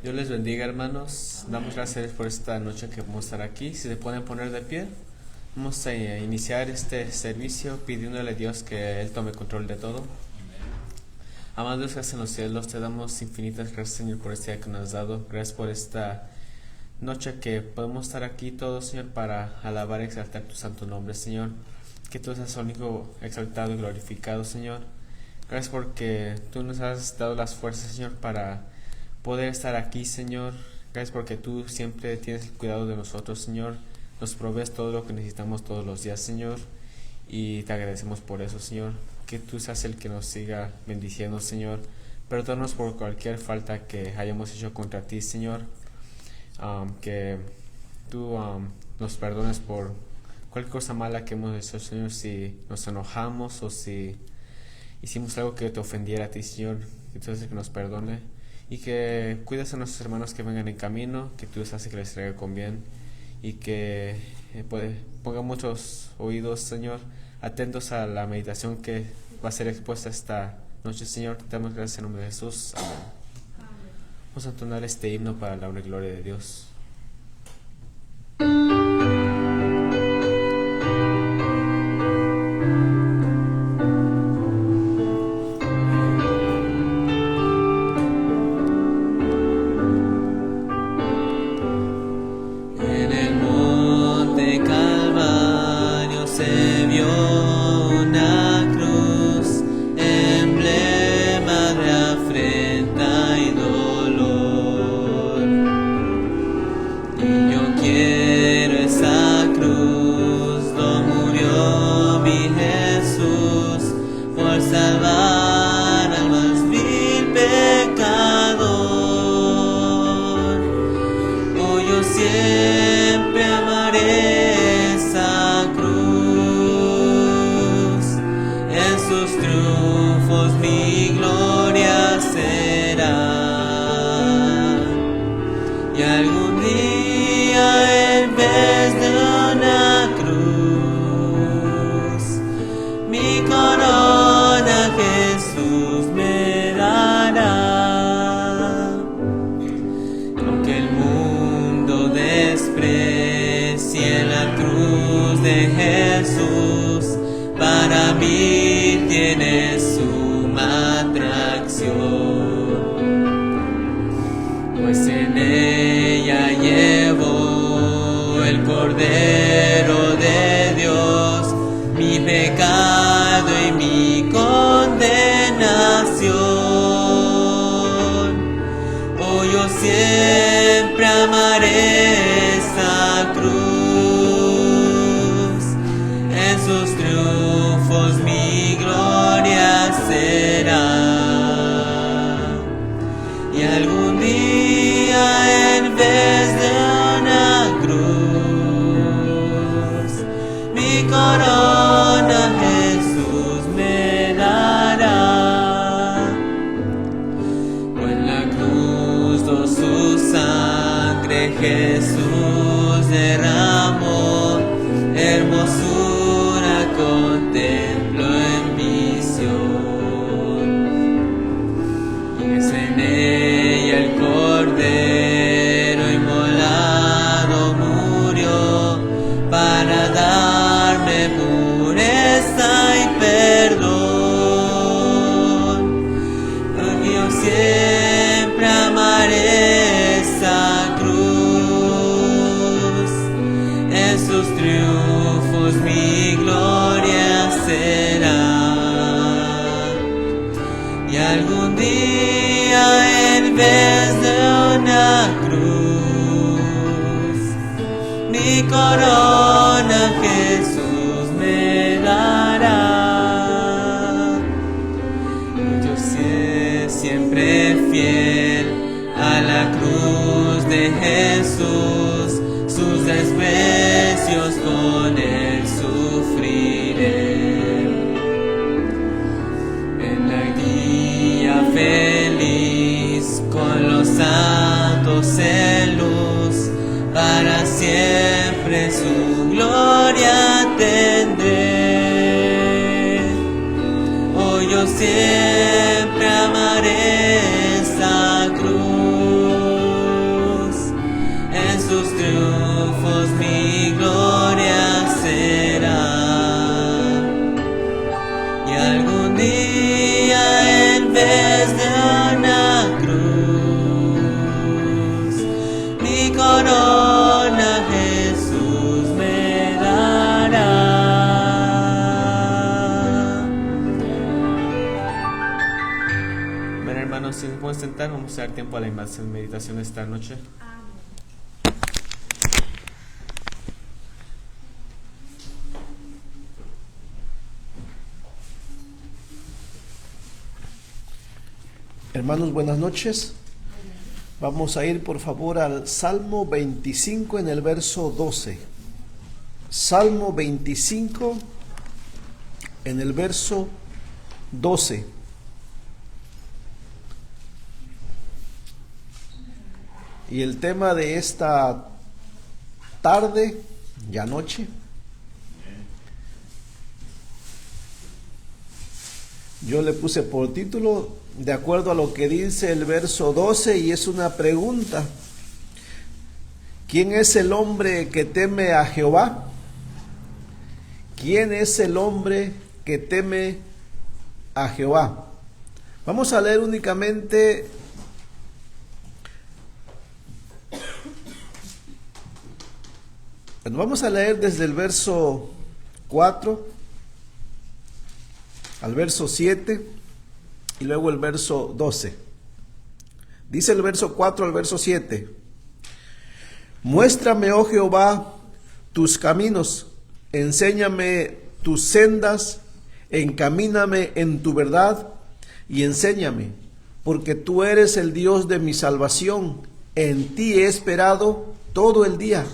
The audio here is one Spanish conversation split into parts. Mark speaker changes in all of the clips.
Speaker 1: Dios les bendiga, hermanos. Damos gracias por esta noche que vamos a estar aquí. Si se pueden poner de pie, vamos a iniciar este servicio pidiéndole a Dios que Él tome control de todo. Amado Dios, gracias en los cielos, te damos infinitas gracias, Señor, por este día que nos has dado. Gracias por esta noche que podemos estar aquí todos, Señor, para alabar y exaltar tu santo nombre, Señor. Que tú seas único, exaltado y glorificado, Señor. Gracias porque tú nos has dado las fuerzas, Señor, para poder estar aquí, Señor. Gracias porque tú siempre tienes el cuidado de nosotros, Señor. Nos provees todo lo que necesitamos todos los días, Señor. Y te agradecemos por eso, Señor. Que tú seas el que nos siga bendiciendo, Señor. Perdónanos por cualquier falta que hayamos hecho contra ti, Señor. Que tú nos perdones por cualquier cosa mala que hemos hecho, Señor. Si nos enojamos o si hicimos algo que te ofendiera a ti, Señor, que tú seas el que nos perdone. Y que cuides a nuestros hermanos que vengan en camino, que tú haces que les traiga con bien. Y que ponga muchos oídos, Señor, atentos a la meditación que va a ser expuesta esta noche, Señor. Te damos gracias en nombre de Jesús. Amén. Vamos a entonar este himno para la honra y gloria de Dios.
Speaker 2: Siempre amaré esa cruz.
Speaker 1: Amén, hermanos. Si nos podemos sentar, vamos a dar tiempo a la meditación esta noche.
Speaker 2: Hermanos, buenas noches. Vamos a ir por favor al Salmo 25 en el verso 12. Salmo 25 en el verso 12. Y el tema de esta tarde, ya noche, yo le puse por título, de acuerdo a lo que dice el verso 12, y es una pregunta. ¿Quién es el hombre que teme a Jehová? ¿Quién es el hombre que teme a Jehová? Vamos a leer únicamente vamos a leer desde el verso 4 al verso 7 y luego el verso 12. Dice el verso 4 al verso 7: Muéstrame, oh Jehová, tus caminos, enséñame tus sendas, encamíname en tu verdad y enséñame, porque tú eres el Dios de mi salvación, en ti he esperado todo el día.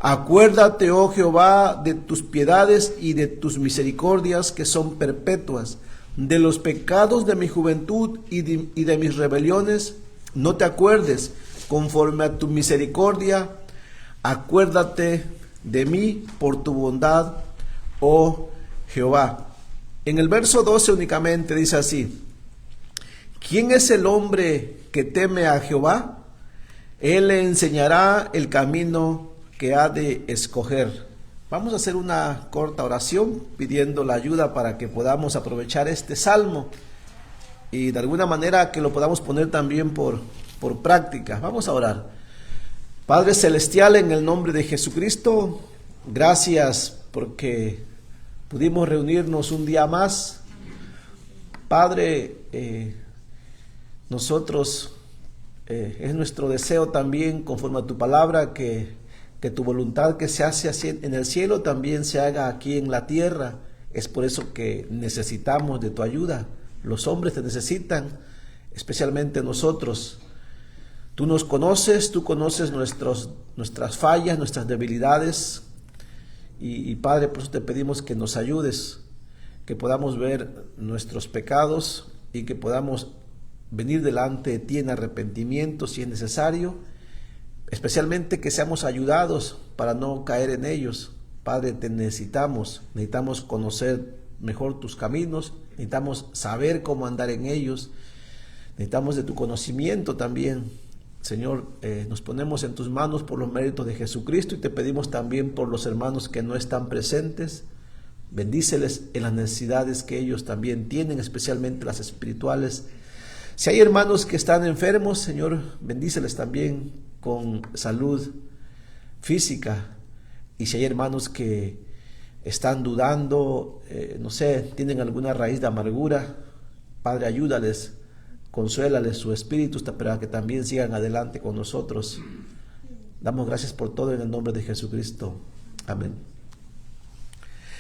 Speaker 2: Acuérdate, oh Jehová, de tus piedades y de tus misericordias que son perpetuas. De los pecados de mi juventud y de mis rebeliones no te acuerdes. Conforme a tu misericordia, acuérdate de mí por tu bondad, oh Jehová. En el verso 12 únicamente dice así: ¿Quién es el hombre que teme a Jehová? Él le enseñará el camino que ha de escoger. Vamos a hacer una corta oración pidiendo la ayuda para que podamos aprovechar este salmo y de alguna manera que lo podamos poner también por práctica. Vamos a orar. Padre Celestial, en el nombre de Jesucristo, gracias porque pudimos reunirnos un día más. Padre, nosotros es nuestro deseo también, conforme a tu palabra, que tu voluntad que se hace así en el cielo también se haga aquí en la tierra. Es por eso que necesitamos de tu ayuda. Los hombres te necesitan, especialmente nosotros. Tú nos conoces, tú conoces nuestras fallas, nuestras debilidades. Y Padre, por eso te pedimos que nos ayudes, que podamos ver nuestros pecados y que podamos venir delante de ti en arrepentimiento si es necesario. Especialmente que seamos ayudados para no caer en ellos. Padre, te necesitamos conocer mejor tus caminos, necesitamos saber cómo andar en ellos, necesitamos de tu conocimiento también. Señor, nos ponemos en tus manos por los méritos de Jesucristo y te pedimos también por los hermanos que no están presentes. Bendíceles en las necesidades que ellos también tienen, especialmente las espirituales. Si hay hermanos que están enfermos, Señor, bendíceles también con salud física. Y si hay hermanos que están dudando, no sé, tienen alguna raíz de amargura, Padre, ayúdales, consuélales su espíritu para que también sigan adelante con nosotros. Damos gracias por todo en el nombre de Jesucristo. Amén.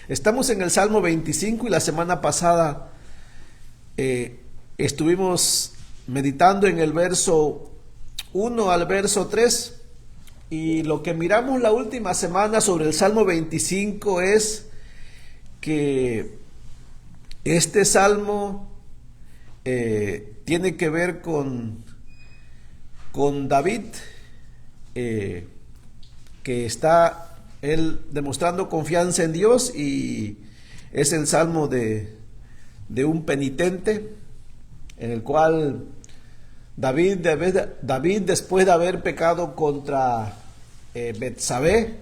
Speaker 2: Estamos en el Salmo 25 y la semana pasada estuvimos meditando en el verso 1 al verso 3, y lo que miramos la última semana sobre el Salmo 25 es que este salmo tiene que ver con David, que está él demostrando confianza en Dios, y es el salmo de un penitente en el cual David, después de haber pecado contra Betsabé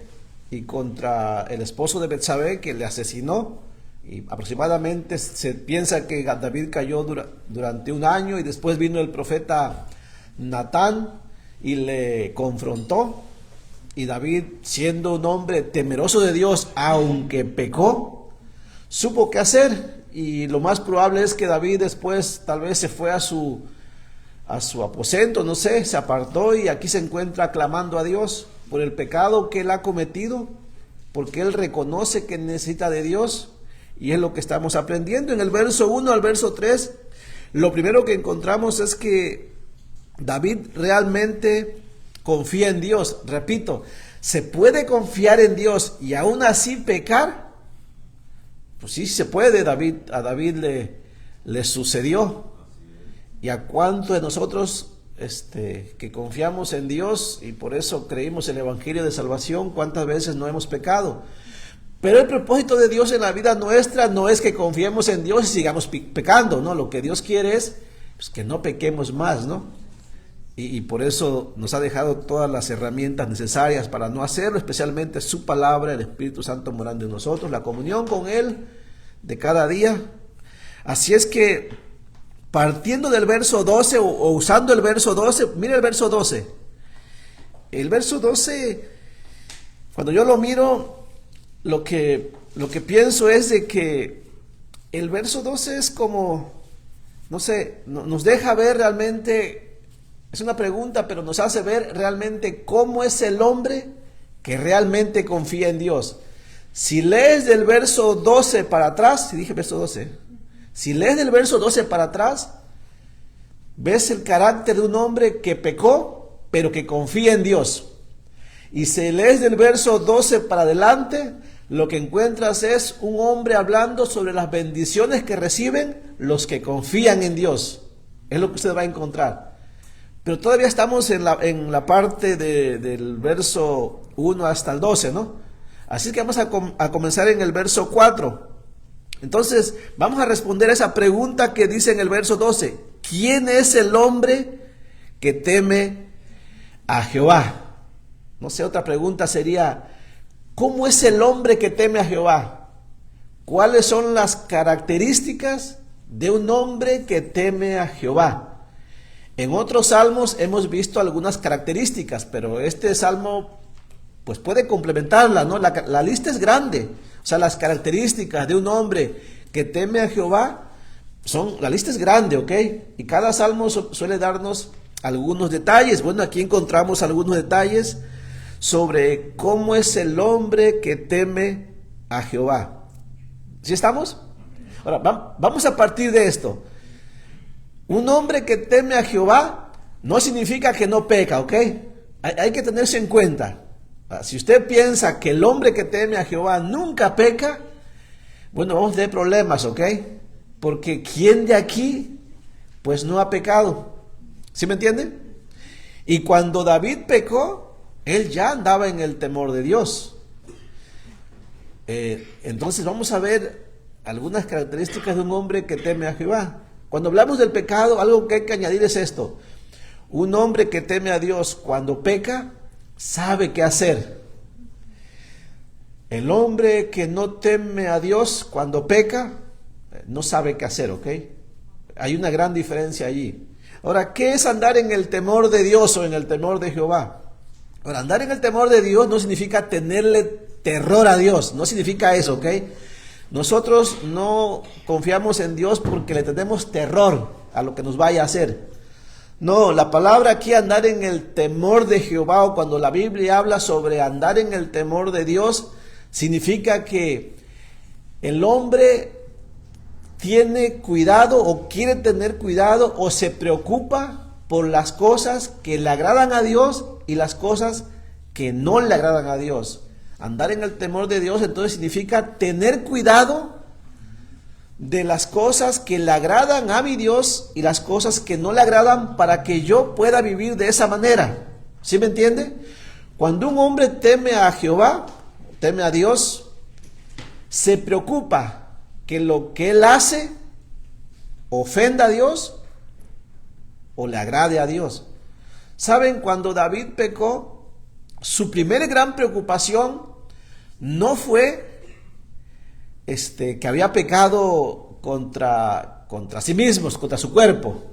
Speaker 2: y contra el esposo de Betsabé, que le asesinó, y aproximadamente se piensa que David cayó durante un año, y después vino el profeta Natán y le confrontó, y David, siendo un hombre temeroso de Dios, aunque pecó, supo qué hacer, y lo más probable es que David después tal vez se fue a su aposento, no sé, se apartó y aquí se encuentra clamando a Dios por el pecado que él ha cometido, porque él reconoce que necesita de Dios, y es lo que estamos aprendiendo. En el verso 1 al verso 3, lo primero que encontramos es que David realmente confía en Dios. Repito, ¿se puede confiar en Dios y aún así pecar? Pues sí se puede. A David le sucedió. ¿Y a cuánto de nosotros que confiamos en Dios y por eso creímos el Evangelio de salvación, cuántas veces no hemos pecado? Pero el propósito de Dios en la vida nuestra no es que confiemos en Dios y sigamos pecando, ¿no? Lo que Dios quiere es pues, que no pequemos más, ¿no? Y por eso nos ha dejado todas las herramientas necesarias para no hacerlo, especialmente su palabra, el Espíritu Santo morando en nosotros, la comunión con Él de cada día. Así es que, partiendo del verso 12 o usando el verso 12, mira el verso 12. El verso 12, cuando yo lo miro, lo que pienso es de que el verso 12 es como, no sé, nos deja ver realmente, es una pregunta, pero nos hace ver realmente cómo es el hombre que realmente confía en Dios. Si lees del verso 12 para atrás, si dije verso 12, si lees del verso 12 para atrás, ves el carácter de un hombre que pecó, pero que confía en Dios. Y si lees del verso 12 para adelante, lo que encuentras es un hombre hablando sobre las bendiciones que reciben los que confían en Dios. Es lo que usted va a encontrar. Pero todavía estamos en la parte del verso 1 hasta el 12, ¿no? Así que vamos a comenzar en el verso 4. Entonces, vamos a responder esa pregunta que dice en el verso 12. ¿Quién es el hombre que teme a Jehová? No sé, otra pregunta sería, ¿cómo es el hombre que teme a Jehová? ¿Cuáles son las características de un hombre que teme a Jehová? En otros salmos hemos visto algunas características, pero este salmo pues puede complementarla, ¿no? La lista es grande. O sea, las características de un hombre que teme a Jehová la lista es grande, ¿ok? Y cada salmo suele darnos algunos detalles. Bueno, aquí encontramos algunos detalles sobre cómo es el hombre que teme a Jehová. ¿Sí estamos? Ahora, vamos a partir de esto. Un hombre que teme a Jehová no significa que no peca, ¿ok? Hay que tenerse en cuenta. Si usted piensa que el hombre que teme a Jehová nunca peca, bueno, vamos a tener problemas, ¿ok? Porque ¿quién de aquí pues no ha pecado? ¿Sí me entiende? Y cuando David pecó, él ya andaba en el temor de Dios. Entonces vamos a ver algunas características de un hombre que teme a Jehová. Cuando hablamos del pecado, algo que hay que añadir es esto. Un hombre que teme a Dios cuando peca, sabe qué hacer. El hombre que no teme a Dios cuando peca, no sabe qué hacer, ¿ok? Hay una gran diferencia allí. Ahora, ¿qué es andar en el temor de Dios o en el temor de Jehová? Ahora, andar en el temor de Dios no significa tenerle terror a Dios, no significa eso, ¿ok? Nosotros no confiamos en Dios porque le tenemos terror a lo que nos vaya a hacer. No, la palabra aquí, andar en el temor de Jehová, o cuando la Biblia habla sobre andar en el temor de Dios, significa que el hombre tiene cuidado o quiere tener cuidado o se preocupa por las cosas que le agradan a Dios y las cosas que no le agradan a Dios. Andar en el temor de Dios entonces significa tener cuidado de las cosas que le agradan a mi Dios y las cosas que no le agradan, para que yo pueda vivir de esa manera. ¿Sí me entiende? Cuando un hombre teme a Jehová, teme a Dios, se preocupa que lo que él hace ofenda a Dios o le agrade a Dios. ¿Saben? Cuando David pecó, su primera gran preocupación no fue que había pecado contra sí mismo, contra su cuerpo.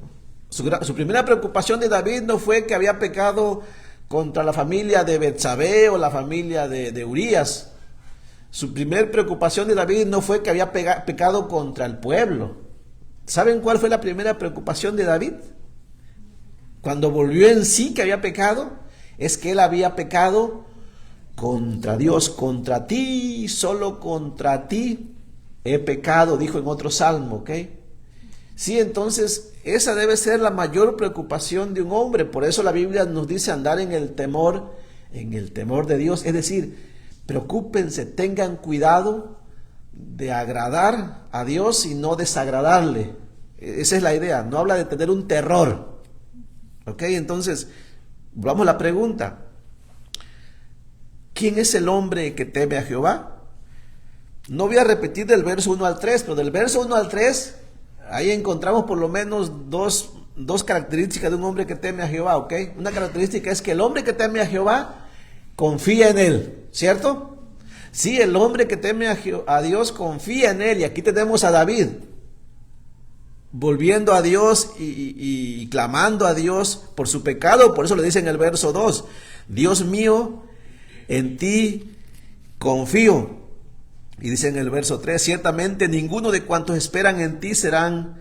Speaker 2: Su primera preocupación de David no fue que había pecado contra la familia de Betsabé o la familia de Urías. Su primer preocupación de David no fue que había pecado contra el pueblo. ¿Saben cuál fue la primera preocupación de David? Cuando volvió en sí que había pecado, es que él había pecado contra Dios, contra ti, solo contra ti he pecado, dijo en otro salmo, ¿ok? Sí, entonces esa debe ser la mayor preocupación de un hombre. Por eso la Biblia nos dice andar en el temor de Dios. Es decir, preocúpense, tengan cuidado de agradar a Dios y no desagradarle. Esa es la idea, no habla de tener un terror. ¿Ok? Entonces, vamos a la pregunta. ¿Quién es el hombre que teme a Jehová? No voy a repetir del verso 1 al 3, pero del verso 1 al 3, ahí encontramos por lo menos dos características de un hombre que teme a Jehová, ¿ok? Una característica es que el hombre que teme a Jehová confía en él, ¿cierto? Sí, el hombre que teme a Dios confía en él, y aquí tenemos a David volviendo a Dios y clamando a Dios por su pecado. Por eso le dice en el verso 2, Dios mío, en ti confío. Y dice en el verso 3, ciertamente ninguno de cuantos esperan en ti será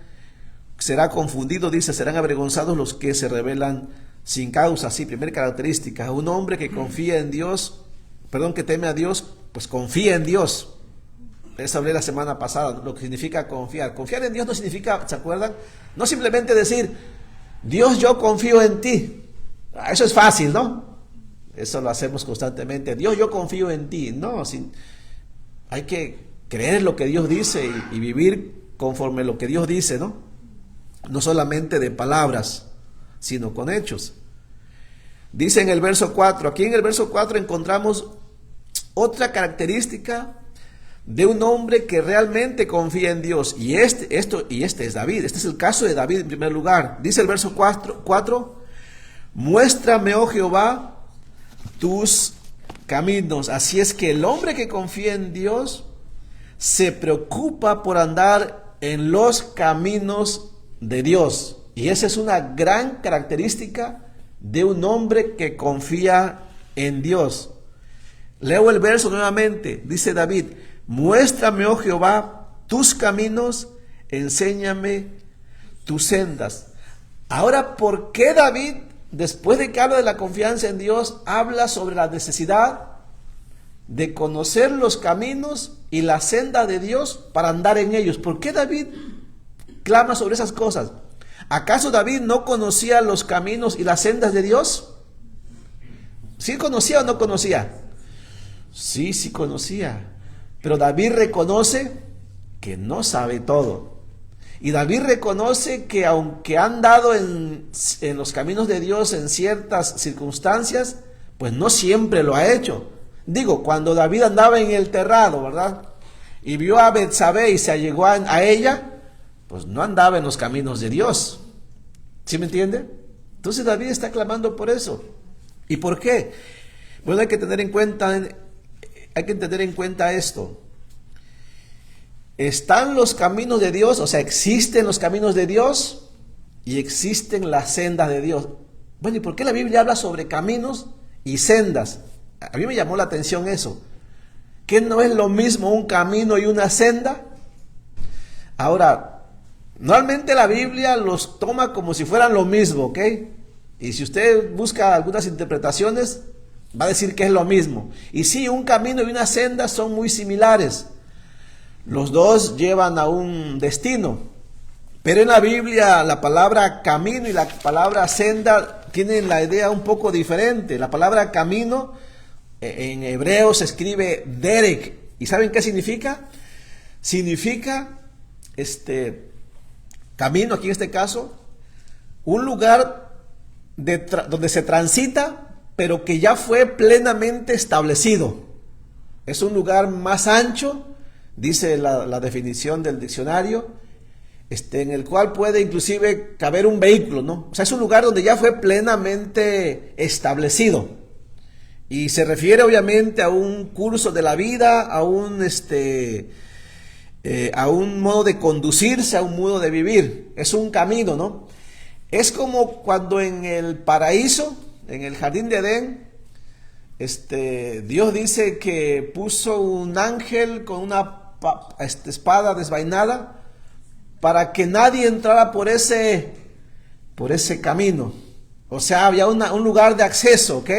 Speaker 2: confundido, dice, serán avergonzados los que se rebelan sin causa. Sí, primera característica, un hombre que confía en Dios, que teme a Dios, pues confía en Dios. Eso hablé la semana pasada, lo que significa confiar. Confiar en Dios no significa, ¿se acuerdan? No simplemente decir, Dios, yo confío en ti. Eso es fácil, ¿no? Eso lo hacemos constantemente. Dios, yo confío en ti. No, hay que creer lo que Dios dice y vivir conforme lo que Dios dice, ¿no? No solamente de palabras, sino con hechos. Dice en el verso 4, aquí en el verso 4 encontramos otra característica de un hombre que realmente confía en Dios. Y este es David. Este es el caso de David en primer lugar. Dice el verso 4, muéstrame, oh Jehová, tus caminos. Así es que el hombre que confía en Dios se preocupa por andar en los caminos de Dios. Y esa es una gran característica de un hombre que confía en Dios. Leo el verso nuevamente. Dice David, muéstrame, oh Jehová, tus caminos, enséñame tus sendas. Ahora, ¿por qué David, después de que habla de la confianza en Dios, habla sobre la necesidad de conocer los caminos y la senda de Dios para andar en ellos? ¿Por qué David clama sobre esas cosas? ¿Acaso David no conocía los caminos y las sendas de Dios? ¿Sí conocía o no conocía? Sí conocía. Pero David reconoce que no sabe todo. Y David reconoce que aunque ha andado en los caminos de Dios en ciertas circunstancias, pues no siempre lo ha hecho. Digo, cuando David andaba en el terrado, ¿verdad? Y vio a Betsabé y se allegó a ella, pues no andaba en los caminos de Dios. ¿Sí me entiende? Entonces David está clamando por eso. ¿Y por qué? Bueno, hay que tener en cuenta esto. Están los caminos de Dios, o sea, existen los caminos de Dios y existen las sendas de Dios. Bueno, ¿y por qué la Biblia habla sobre caminos y sendas? A mí me llamó la atención eso. ¿Qué no es lo mismo un camino y una senda? Ahora, normalmente la Biblia los toma como si fueran lo mismo, ¿ok? Y si usted busca algunas interpretaciones, va a decir que es lo mismo. Y sí, un camino y una senda son muy similares. Los dos llevan a un destino. Pero en la Biblia la palabra camino y la palabra senda tienen la idea un poco diferente. La palabra camino en hebreo se escribe derek. ¿Y saben qué significa? Significa camino, aquí en este caso, un lugar donde se transita, pero que ya fue plenamente establecido. Es un lugar más ancho, dice la definición del diccionario, en el cual puede inclusive caber un vehículo, ¿no? O sea, es un lugar donde ya fue plenamente establecido. Y se refiere obviamente a un curso de la vida, a un modo de conducirse, a un modo de vivir. Es un camino, ¿no? Es como cuando en el paraíso, en el jardín de Edén, Dios dice que puso un ángel con una espada desvainada para que nadie entrara por ese camino. O sea, había un lugar de acceso, ¿ok?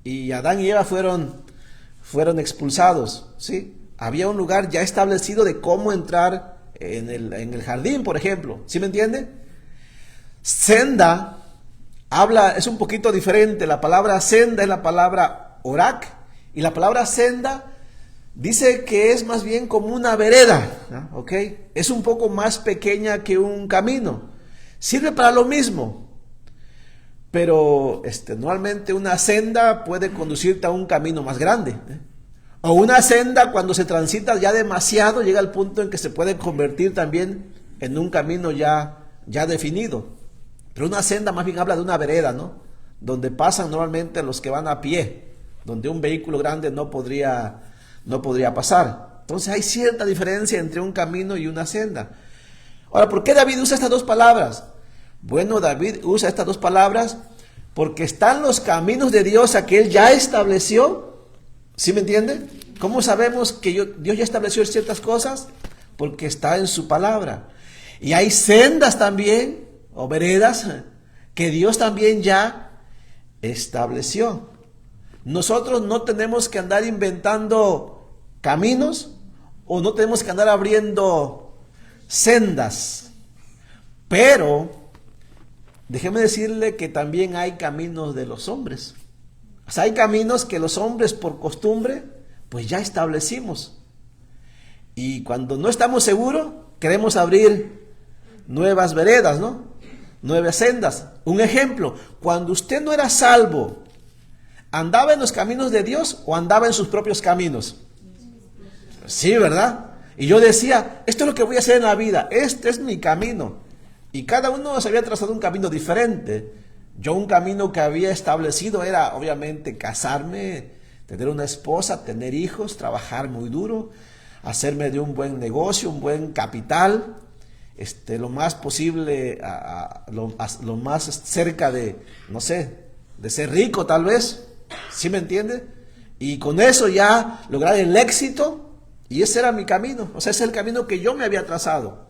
Speaker 2: Y Adán y Eva fueron expulsados, ¿sí? Había un lugar ya establecido de cómo entrar en el jardín, por ejemplo. ¿Sí me entiende? Senda es un poquito diferente. La palabra senda es la palabra orak, y la palabra senda dice que es más bien como una vereda, ¿no? ¿Ok? Es un poco más pequeña que un camino. Sirve para lo mismo. Pero normalmente una senda puede conducirte a un camino más grande, ¿eh? O una senda, cuando se transita ya demasiado, llega al punto en que se puede convertir también en un camino ya definido. Pero una senda más bien habla de una vereda, ¿no? Donde pasan normalmente los que van a pie, donde un vehículo grande no podría pasar. Entonces hay cierta diferencia entre un camino y una senda. Ahora, ¿por qué David usa estas dos palabras? Bueno, David usa estas dos palabras porque están los caminos de Dios a que Él ya estableció. ¿Sí me entiende? ¿Cómo sabemos que Dios ya estableció ciertas cosas? Porque está en su palabra. Y hay sendas también, o veredas, que Dios también ya estableció. Nosotros no tenemos que andar inventando caminos, o no tenemos que andar abriendo sendas. Pero déjeme decirle que también hay caminos de los hombres. O sea, hay caminos que los hombres por costumbre pues ya establecimos. Y cuando no estamos seguros, queremos abrir nuevas veredas, ¿no? Nuevas sendas. Un ejemplo, cuando usted no era salvo, ¿andaba en los caminos de Dios o andaba en sus propios caminos? Sí, ¿verdad? Y yo decía, esto es lo que voy a hacer en la vida, este es mi camino. Y cada uno se había trazado un camino diferente. Yo un camino que había establecido era obviamente casarme, tener una esposa, tener hijos, trabajar muy duro, hacerme de un buen negocio, un buen capital, lo más posible, lo más cerca de, no sé, de ser rico tal vez, ¿sí me entiende? Y con eso ya lograr el éxito, y ese era mi camino, o sea, ese es el camino que yo me había trazado,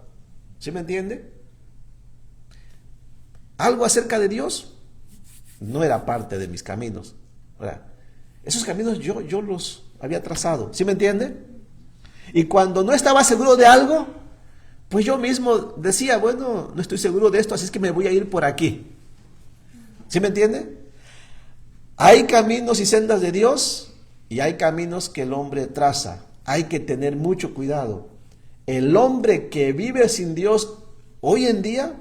Speaker 2: ¿sí me entiende? Algo acerca de Dios no era parte de mis caminos. Esos caminos yo los había trazado, ¿sí me entiende? Y cuando no estaba seguro de algo, pues yo mismo decía, bueno, no estoy seguro de esto, así es que me voy a ir por aquí. ¿Sí me entiende? Hay caminos y sendas de Dios y hay caminos que el hombre traza. Hay que tener mucho cuidado. El hombre que vive sin Dios hoy en día,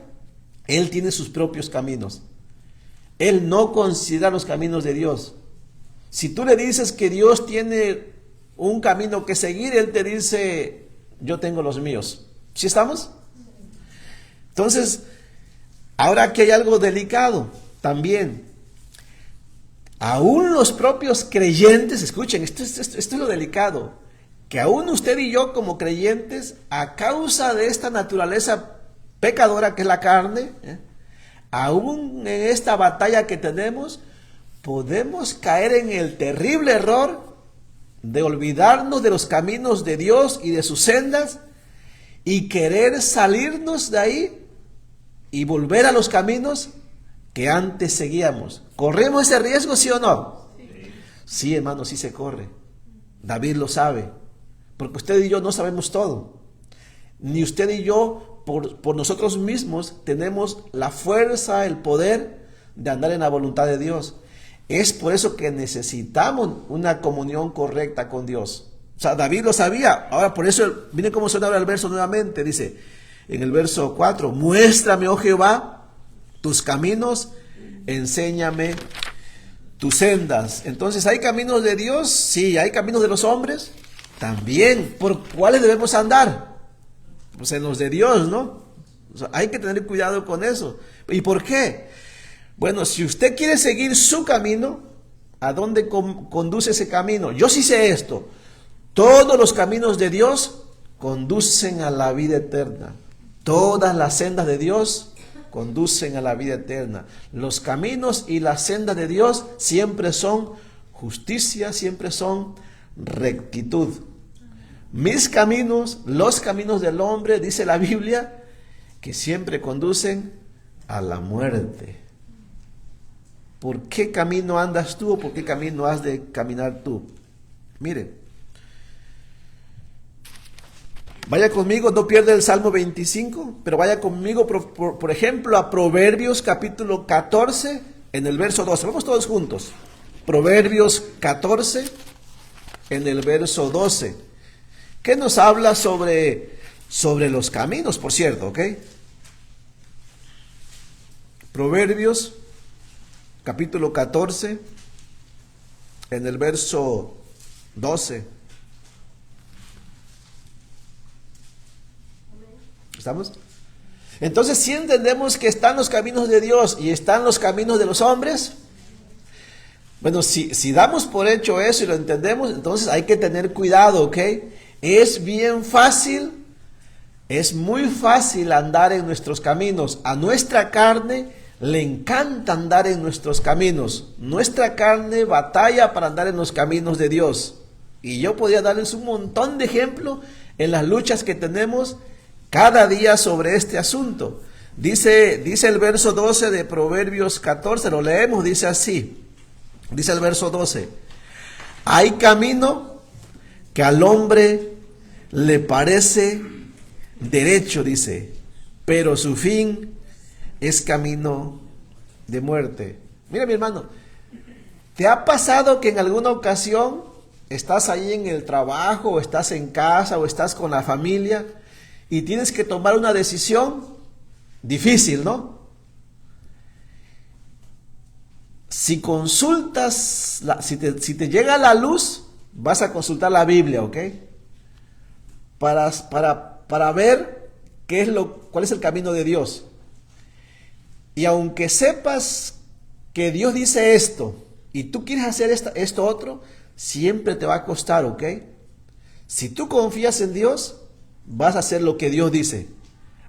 Speaker 2: él tiene sus propios caminos. Él no considera los caminos de Dios. Si tú le dices que Dios tiene un camino que seguir, Él te dice, yo tengo los míos. ¿Sí estamos? Entonces, ahora aquí hay algo delicado también. Aún los propios creyentes, escuchen, esto es lo delicado, que aún usted y yo como creyentes, a causa de esta naturaleza pecadora que es la carne, aún en esta batalla que tenemos, podemos caer en el terrible error de olvidarnos de los caminos de Dios y de sus sendas y querer salirnos de ahí y volver a los caminos que antes seguíamos. ¿Corremos ese riesgo, sí o no? Sí, hermano, sí se corre. David lo sabe, porque usted y yo no sabemos todo. Ni usted y yo por nosotros mismos tenemos la fuerza, el poder de andar en la voluntad de Dios. Es por eso que necesitamos una comunión correcta con Dios. O sea, David lo sabía. Ahora, por eso, miren cómo suena ahora el verso nuevamente. Dice, en el verso 4, muéstrame, oh Jehová, tus caminos, enséñame tus sendas. Entonces, ¿hay caminos de Dios? Sí. ¿Hay caminos de los hombres? También. ¿Por cuáles debemos andar? Pues en los de Dios, ¿no? O sea, hay que tener cuidado con eso. ¿Y por qué? Bueno, si usted quiere seguir su camino, ¿a dónde conduce ese camino? Yo sí sé esto. Todos los caminos de Dios conducen a la vida eterna. Todas las sendas de Dios conducen a la vida eterna. Los caminos y las sendas de Dios siempre son justicia siempre son rectitud. Mis caminos, los caminos del hombre, dice la Biblia, que siempre conducen a la muerte. ¿Por qué camino andas tú o por qué camino has de caminar tú? Miren, vaya conmigo, no pierda el Salmo 25, pero vaya conmigo, por ejemplo, a Proverbios capítulo 14, en el verso 12. Vamos todos juntos. Proverbios 14, en el verso 12. ¿Qué nos habla sobre los caminos, por cierto? ¿Ok? Proverbios capítulo 14, en el verso 12. ¿Estamos? Entonces, si entendemos que están los caminos de Dios y están los caminos de los hombres, bueno, si damos por hecho eso y lo entendemos, entonces hay que tener cuidado, ¿ok? Es bien fácil, es muy fácil andar en nuestros caminos. A nuestra carne le encanta andar en nuestros caminos. Nuestra carne batalla para andar en los caminos de Dios. Y yo podría darles un montón de ejemplos en las luchas que tenemos cada día sobre este asunto. Dice el verso 12 de Proverbios 14, lo leemos, dice así. Dice el verso 12: hay camino que al hombre le parece derecho, dice, pero su fin es camino de muerte. Mira, mi hermano, ¿te ha pasado que en alguna ocasión estás ahí en el trabajo, o estás en casa, o estás con la familia y tienes que tomar una decisión difícil, ¿no? Si consultas, si te llega la luz, vas a consultar la Biblia, ¿ok? Para ver cuál es el camino de Dios. Y aunque sepas que Dios dice esto y tú quieres hacer esto otro, siempre te va a costar, ¿ok? Si tú confías en Dios, vas a hacer lo que Dios dice.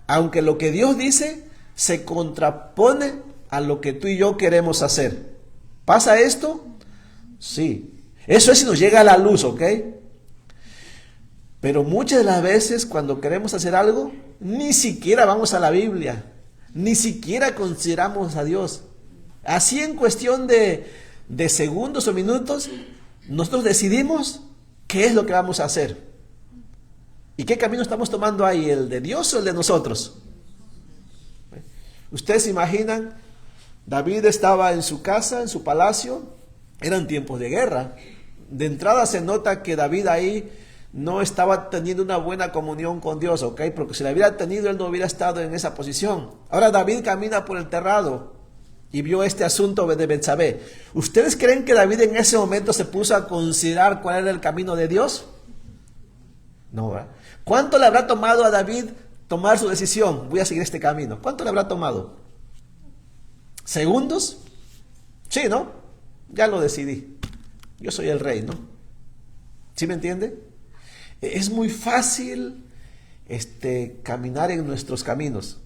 Speaker 2: Aunque lo que Dios dice se contrapone a lo que tú y yo queremos hacer. ¿Pasa esto? Sí. Eso es si nos llega a la luz, ¿ok? Pero muchas de las veces cuando queremos hacer algo, ni siquiera vamos a la Biblia, ni siquiera consideramos a Dios. Así en cuestión de segundos o minutos, nosotros decidimos qué es lo que vamos a hacer. ¿Y qué camino estamos tomando ahí? ¿El de Dios o el de nosotros? Ustedes se imaginan, David estaba en su casa, en su palacio, eran tiempos de guerra. De entrada se nota que David ahí no estaba teniendo una buena comunión con Dios, ¿ok? Porque si la hubiera tenido, él no hubiera estado en esa posición. Ahora David camina por el terrado y vio este asunto de Betsabé. ¿Ustedes creen que David en ese momento se puso a considerar cuál era el camino de Dios? No, ¿verdad? ¿Cuánto le habrá tomado a David tomar su decisión? Voy a seguir este camino. ¿Cuánto le habrá tomado? ¿Segundos? Sí, ¿no? Ya lo decidí. Yo soy el rey, ¿no? ¿Sí me entiende? Es muy fácil caminar en nuestros caminos.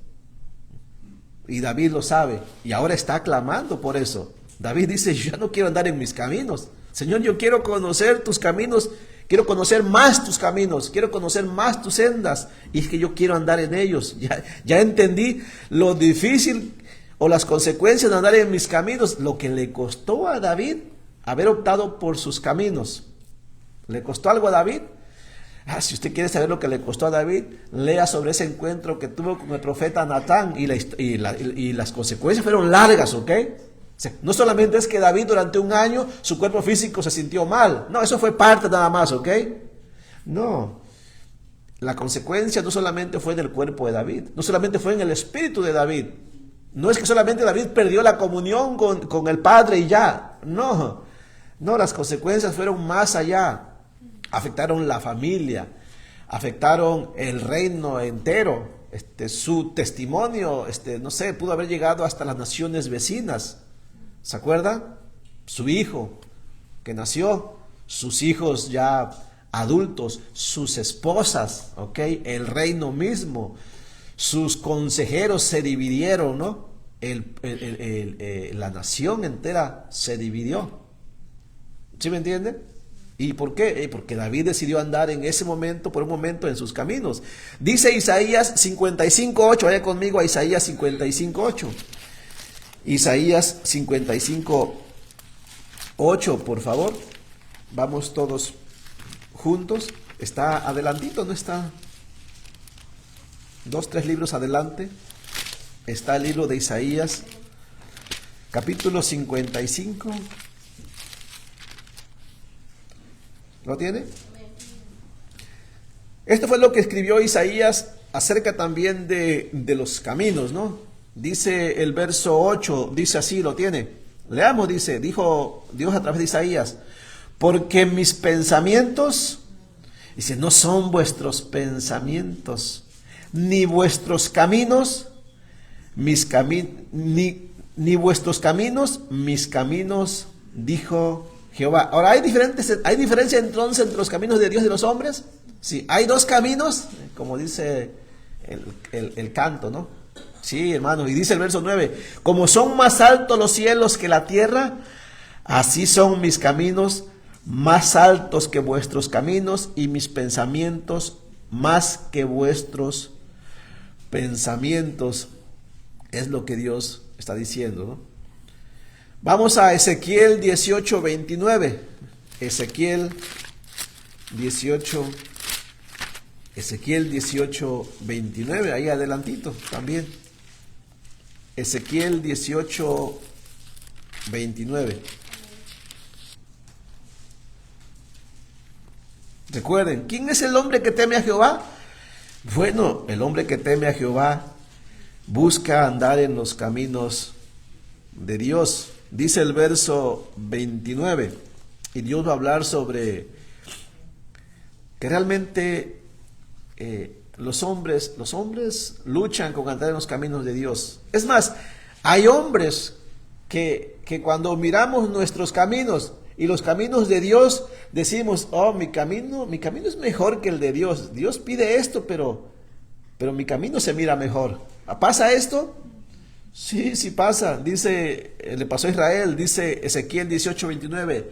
Speaker 2: Y David lo sabe. Y ahora está clamando por eso. David dice, yo ya no quiero andar en mis caminos. Señor, yo quiero conocer tus caminos. Quiero conocer más tus caminos. Quiero conocer más tus sendas. Y es que yo quiero andar en ellos. Ya entendí lo difícil o las consecuencias de andar en mis caminos. Lo que le costó a David haber optado por sus caminos. ¿Le costó algo a David? Si usted quiere saber lo que le costó a David, lea sobre ese encuentro que tuvo con el profeta Natán y las consecuencias fueron largas, ¿ok? O sea, no solamente es que David durante un año su cuerpo físico se sintió mal, no, eso fue parte nada más, ¿ok? No, la consecuencia no solamente fue en el cuerpo de David, no solamente fue en el espíritu de David, no es que solamente David perdió la comunión con el Padre y ya, no, las consecuencias fueron más allá. Afectaron la familia, afectaron el reino entero, su testimonio, no sé, pudo haber llegado hasta las naciones vecinas. ¿Se acuerdan? Su hijo que nació, sus hijos ya adultos, sus esposas, ¿ok? El reino mismo, sus consejeros se dividieron, ¿no? La nación entera se dividió. ¿Sí me entiende? ¿Y por qué? Porque David decidió andar en ese momento, por un momento, en sus caminos. Dice Isaías 55:8, vaya conmigo a Isaías 55:8. Isaías 55:8, por favor. Vamos todos juntos. Está adelantito, ¿no está? 2, 3 libros adelante. Está el libro de Isaías, capítulo 55. ¿Lo tiene? Esto fue lo que escribió Isaías acerca también de los caminos, ¿no? Dice el verso 8, dice así, ¿lo tiene? Leamos, dijo Dios a través de Isaías, porque mis pensamientos, dice, no son vuestros pensamientos, ni vuestros caminos, ni vuestros caminos, mis caminos, dijo Jehová. Ahora, ¿hay diferencia entonces entre los caminos de Dios y de los hombres? Sí, hay dos caminos, como dice el canto, ¿no? Sí, hermanos, y dice el verso 9, como son más altos los cielos que la tierra, así son mis caminos más altos que vuestros caminos y mis pensamientos más que vuestros pensamientos. Es lo que Dios está diciendo, ¿no? Vamos a Ezequiel 18:29. Ezequiel 18:29, ahí adelantito también. Ezequiel 18:29. Recuerden, ¿quién es el hombre que teme a Jehová? Bueno, el hombre que teme a Jehová busca andar en los caminos de Dios. Dice el verso 29, y Dios va a hablar sobre que realmente los hombres luchan con andar en los caminos de Dios. Es más, hay hombres que cuando miramos nuestros caminos y los caminos de Dios, decimos, oh, mi camino es mejor que el de Dios. Dios pide esto, pero mi camino se mira mejor. ¿Pasa esto? Sí, sí pasa. Dice, le pasó a Israel, dice Ezequiel 18:29,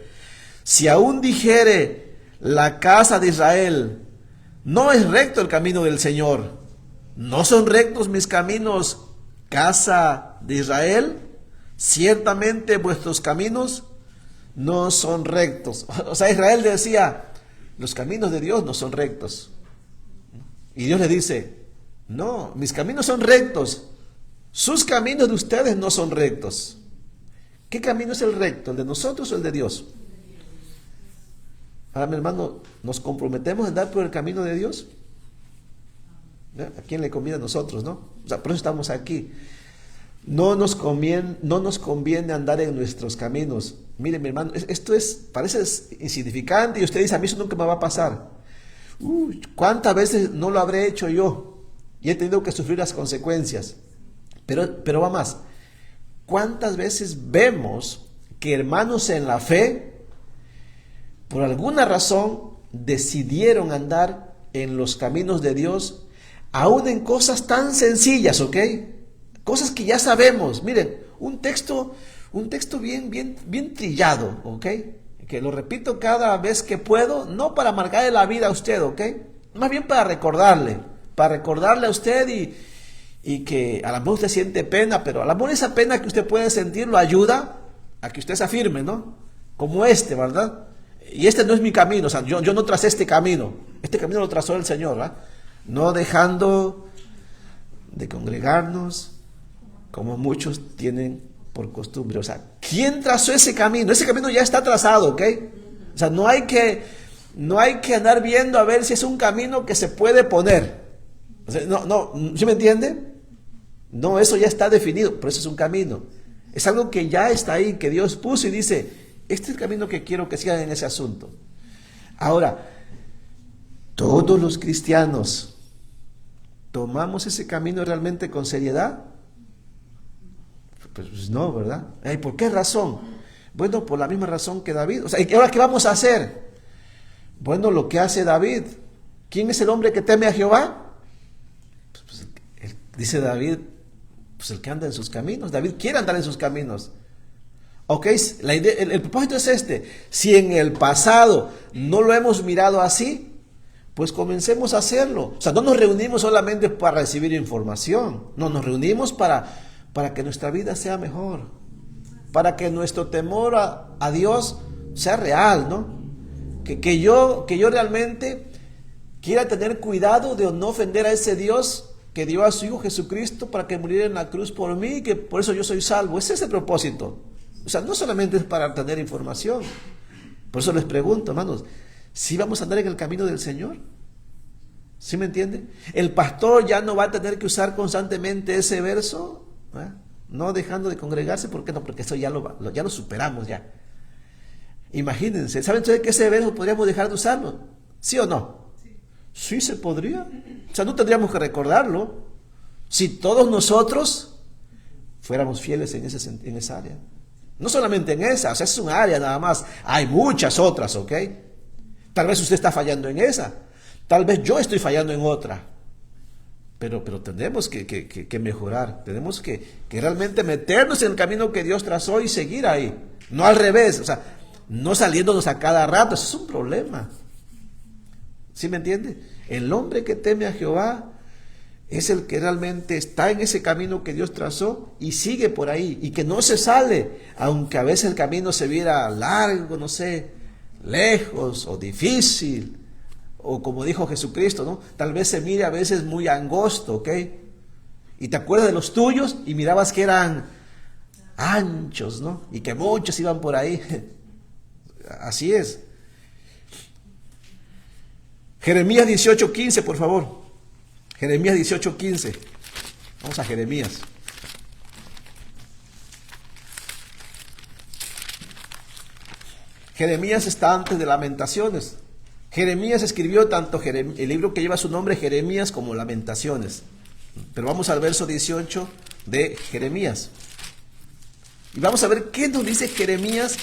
Speaker 2: si aún dijere la casa de Israel, no es recto el camino del Señor, ¿no son rectos mis caminos, casa de Israel? Ciertamente vuestros caminos no son rectos. O sea, Israel decía, los caminos de Dios no son rectos. Y Dios le dice, no, mis caminos son rectos, sus caminos de ustedes no son rectos. ¿Qué camino es el recto? ¿El de nosotros o el de Dios? Ahora, mi hermano, ¿nos comprometemos a andar por el camino de Dios? ¿A quién le conviene a nosotros, no? O sea, por eso estamos aquí. No nos conviene andar en nuestros caminos. Mire, mi hermano, esto parece insignificante y usted dice, a mí eso nunca me va a pasar. ¿Cuántas veces no lo habré hecho yo? Y he tenido que sufrir las consecuencias. Pero va más. ¿Cuántas veces vemos que hermanos en la fe, por alguna razón, decidieron andar en los caminos de Dios, aún en cosas tan sencillas, ¿ok? Cosas que ya sabemos. Miren, un texto bien trillado, ¿ok? Que lo repito cada vez que puedo, no para amargarle la vida a usted, ¿ok? Más bien para recordarle a usted y que a lo mejor usted siente pena, pero a lo mejor esa pena que usted puede sentir lo ayuda a que usted se afirme, ¿no? Como ¿verdad? Y este no es mi camino, o sea, yo no tracé este camino lo trazó el Señor, ¿verdad? No dejando de congregarnos, como muchos tienen por costumbre. O sea, ¿quién trazó ese camino? Ese camino ya está trazado, ¿ok? O sea, no hay que andar viendo a ver si es un camino que se puede poner. O sea, ¿sí me entiende? No, eso ya está definido, pero eso es un camino. Es algo que ya está ahí, que Dios puso y dice, este es el camino que quiero que sigan en ese asunto. Ahora, todos los cristianos, ¿tomamos ese camino realmente con seriedad? Pues no, ¿verdad? ¿Por qué razón? Bueno, por la misma razón que David. O sea, ¿y ahora qué vamos a hacer? Bueno, lo que hace David. ¿Quién es el hombre que teme a Jehová? Dice David, pues el que anda en sus caminos. David quiere andar en sus caminos. ¿Ok? El propósito es este. Si en el pasado no lo hemos mirado así, pues comencemos a hacerlo. O sea, no nos reunimos solamente para recibir información. No, nos reunimos para que nuestra vida sea mejor. Para que nuestro temor a Dios sea real, ¿no? Que yo realmente quiera tener cuidado de no ofender a ese Dios que dio a su Hijo Jesucristo para que muriera en la cruz por mí y que por eso yo soy salvo. Ese es el propósito. O sea, no solamente es para tener información. Por eso les pregunto, hermanos, ¿sí vamos a andar en el camino del Señor? ¿Sí me entiende? El pastor ya no va a tener que usar constantemente ese verso, ¿eh? No dejando de congregarse. ¿Por qué no? Porque eso ya lo superamos ya. Imagínense, ¿saben ustedes que ese verso podríamos dejar de usarlo? ¿Sí o no? Sí se podría. O sea, no tendríamos que recordarlo si todos nosotros fuéramos fieles en esa área. No solamente en esa, o sea, es un área nada más. Hay muchas otras, ¿ok? Tal vez usted está fallando en esa. Tal vez yo estoy fallando en otra. Pero tenemos que mejorar. Tenemos que realmente meternos en el camino que Dios trazó y seguir ahí. No al revés, o sea, no saliéndonos a cada rato. Eso es un problema. ¿Sí me entiende? El hombre que teme a Jehová es el que realmente está en ese camino que Dios trazó y sigue por ahí y que no se sale, aunque a veces el camino se viera largo, no sé, lejos o difícil, o como dijo Jesucristo, ¿no? Tal vez se mire a veces muy angosto, ¿ok? Y te acuerdas de los tuyos y mirabas que eran anchos, ¿no? Y que muchos iban por ahí. Así es. Jeremías 18:15, por favor. Jeremías 18:15. Vamos a Jeremías. Jeremías está antes de Lamentaciones. Jeremías escribió tanto el libro que lleva su nombre, Jeremías, como Lamentaciones. Pero vamos al verso 18 de Jeremías. Y vamos a ver qué nos dice Jeremías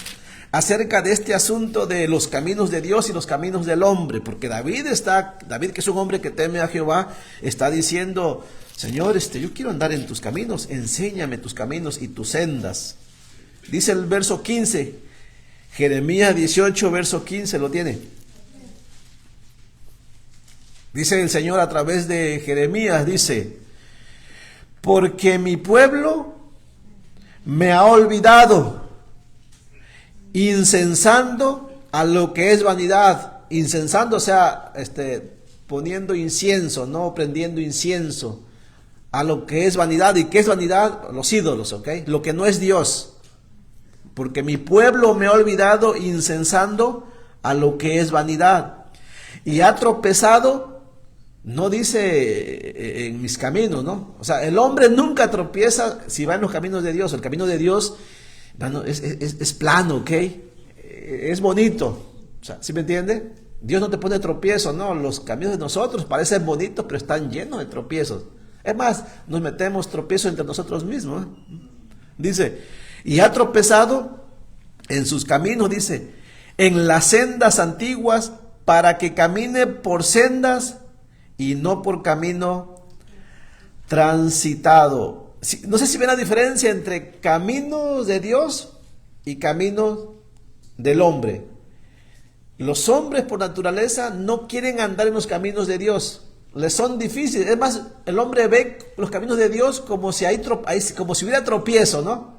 Speaker 2: acerca de este asunto de los caminos de Dios y los caminos del hombre. Porque David, que es un hombre que teme a Jehová, está diciendo: Señor, yo quiero andar en tus caminos, enséñame tus caminos y tus sendas. Dice el verso 15, Jeremías 18, verso 15, ¿lo tiene? Dice el Señor a través de Jeremías, dice: porque mi pueblo me ha olvidado, incensando a lo que es vanidad. Incensando, o sea, poniendo incienso, no prendiendo incienso a lo que es vanidad. ¿Y qué es vanidad? Los ídolos, ¿ok? Lo que no es Dios. Porque mi pueblo me ha olvidado, incensando a lo que es vanidad. Y ha tropezado, no dice en mis caminos, ¿no? O sea, el hombre nunca tropieza si va en los caminos de Dios. El camino de Dios es plano, ¿ok? Es bonito. O sea, ¿sí me entiende? Dios no te pone tropiezo, no. Los caminos de nosotros parecen bonitos, pero están llenos de tropiezos. Es más, nos metemos tropiezos entre nosotros mismos, ¿eh? Dice, y ha tropezado en sus caminos, dice, en las sendas antiguas, para que camine por sendas y no por camino transitado. No sé si ven la diferencia entre caminos de Dios y caminos del hombre. Los hombres por naturaleza no quieren andar en los caminos de Dios. Les son difíciles. Es más, el hombre ve los caminos de Dios como si hubiera tropiezo, ¿no?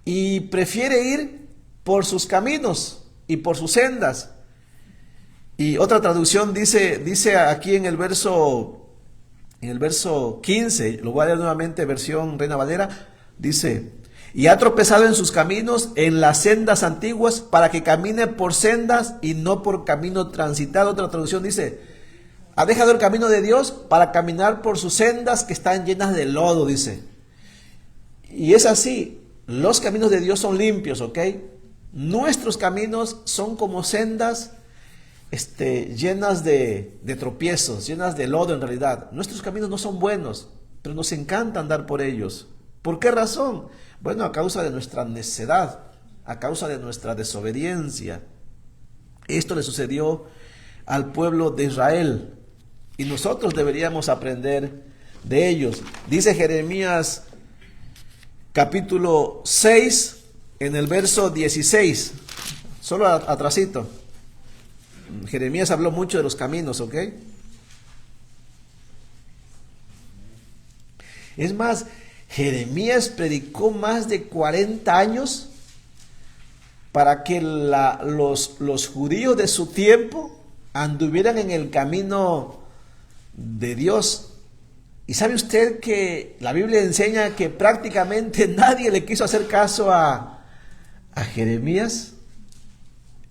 Speaker 2: Y prefiere ir por sus caminos y por sus sendas. Y otra traducción dice aquí en el verso 15, lo voy a leer nuevamente, versión Reina Valera, dice: y ha tropezado en sus caminos, en las sendas antiguas, para que camine por sendas y no por camino transitado. Otra traducción dice: ha dejado el camino de Dios para caminar por sus sendas que están llenas de lodo, dice. Y es así, los caminos de Dios son limpios, ¿ok? Nuestros caminos son como sendas llenas de tropiezos, llenas de lodo en realidad. Nuestros caminos no son buenos, pero nos encanta andar por ellos. ¿Por qué razón? Bueno, a causa de nuestra necedad, a causa de nuestra desobediencia. Esto le sucedió al pueblo de Israel y nosotros deberíamos aprender de ellos. Dice Jeremías capítulo 6, en el verso 16, solo atrasito. Jeremías habló mucho de los caminos, ¿ok? Es más, Jeremías predicó más de 40 años para que los judíos de su tiempo anduvieran en el camino de Dios. Y sabe usted que la Biblia enseña que prácticamente nadie le quiso hacer caso a Jeremías.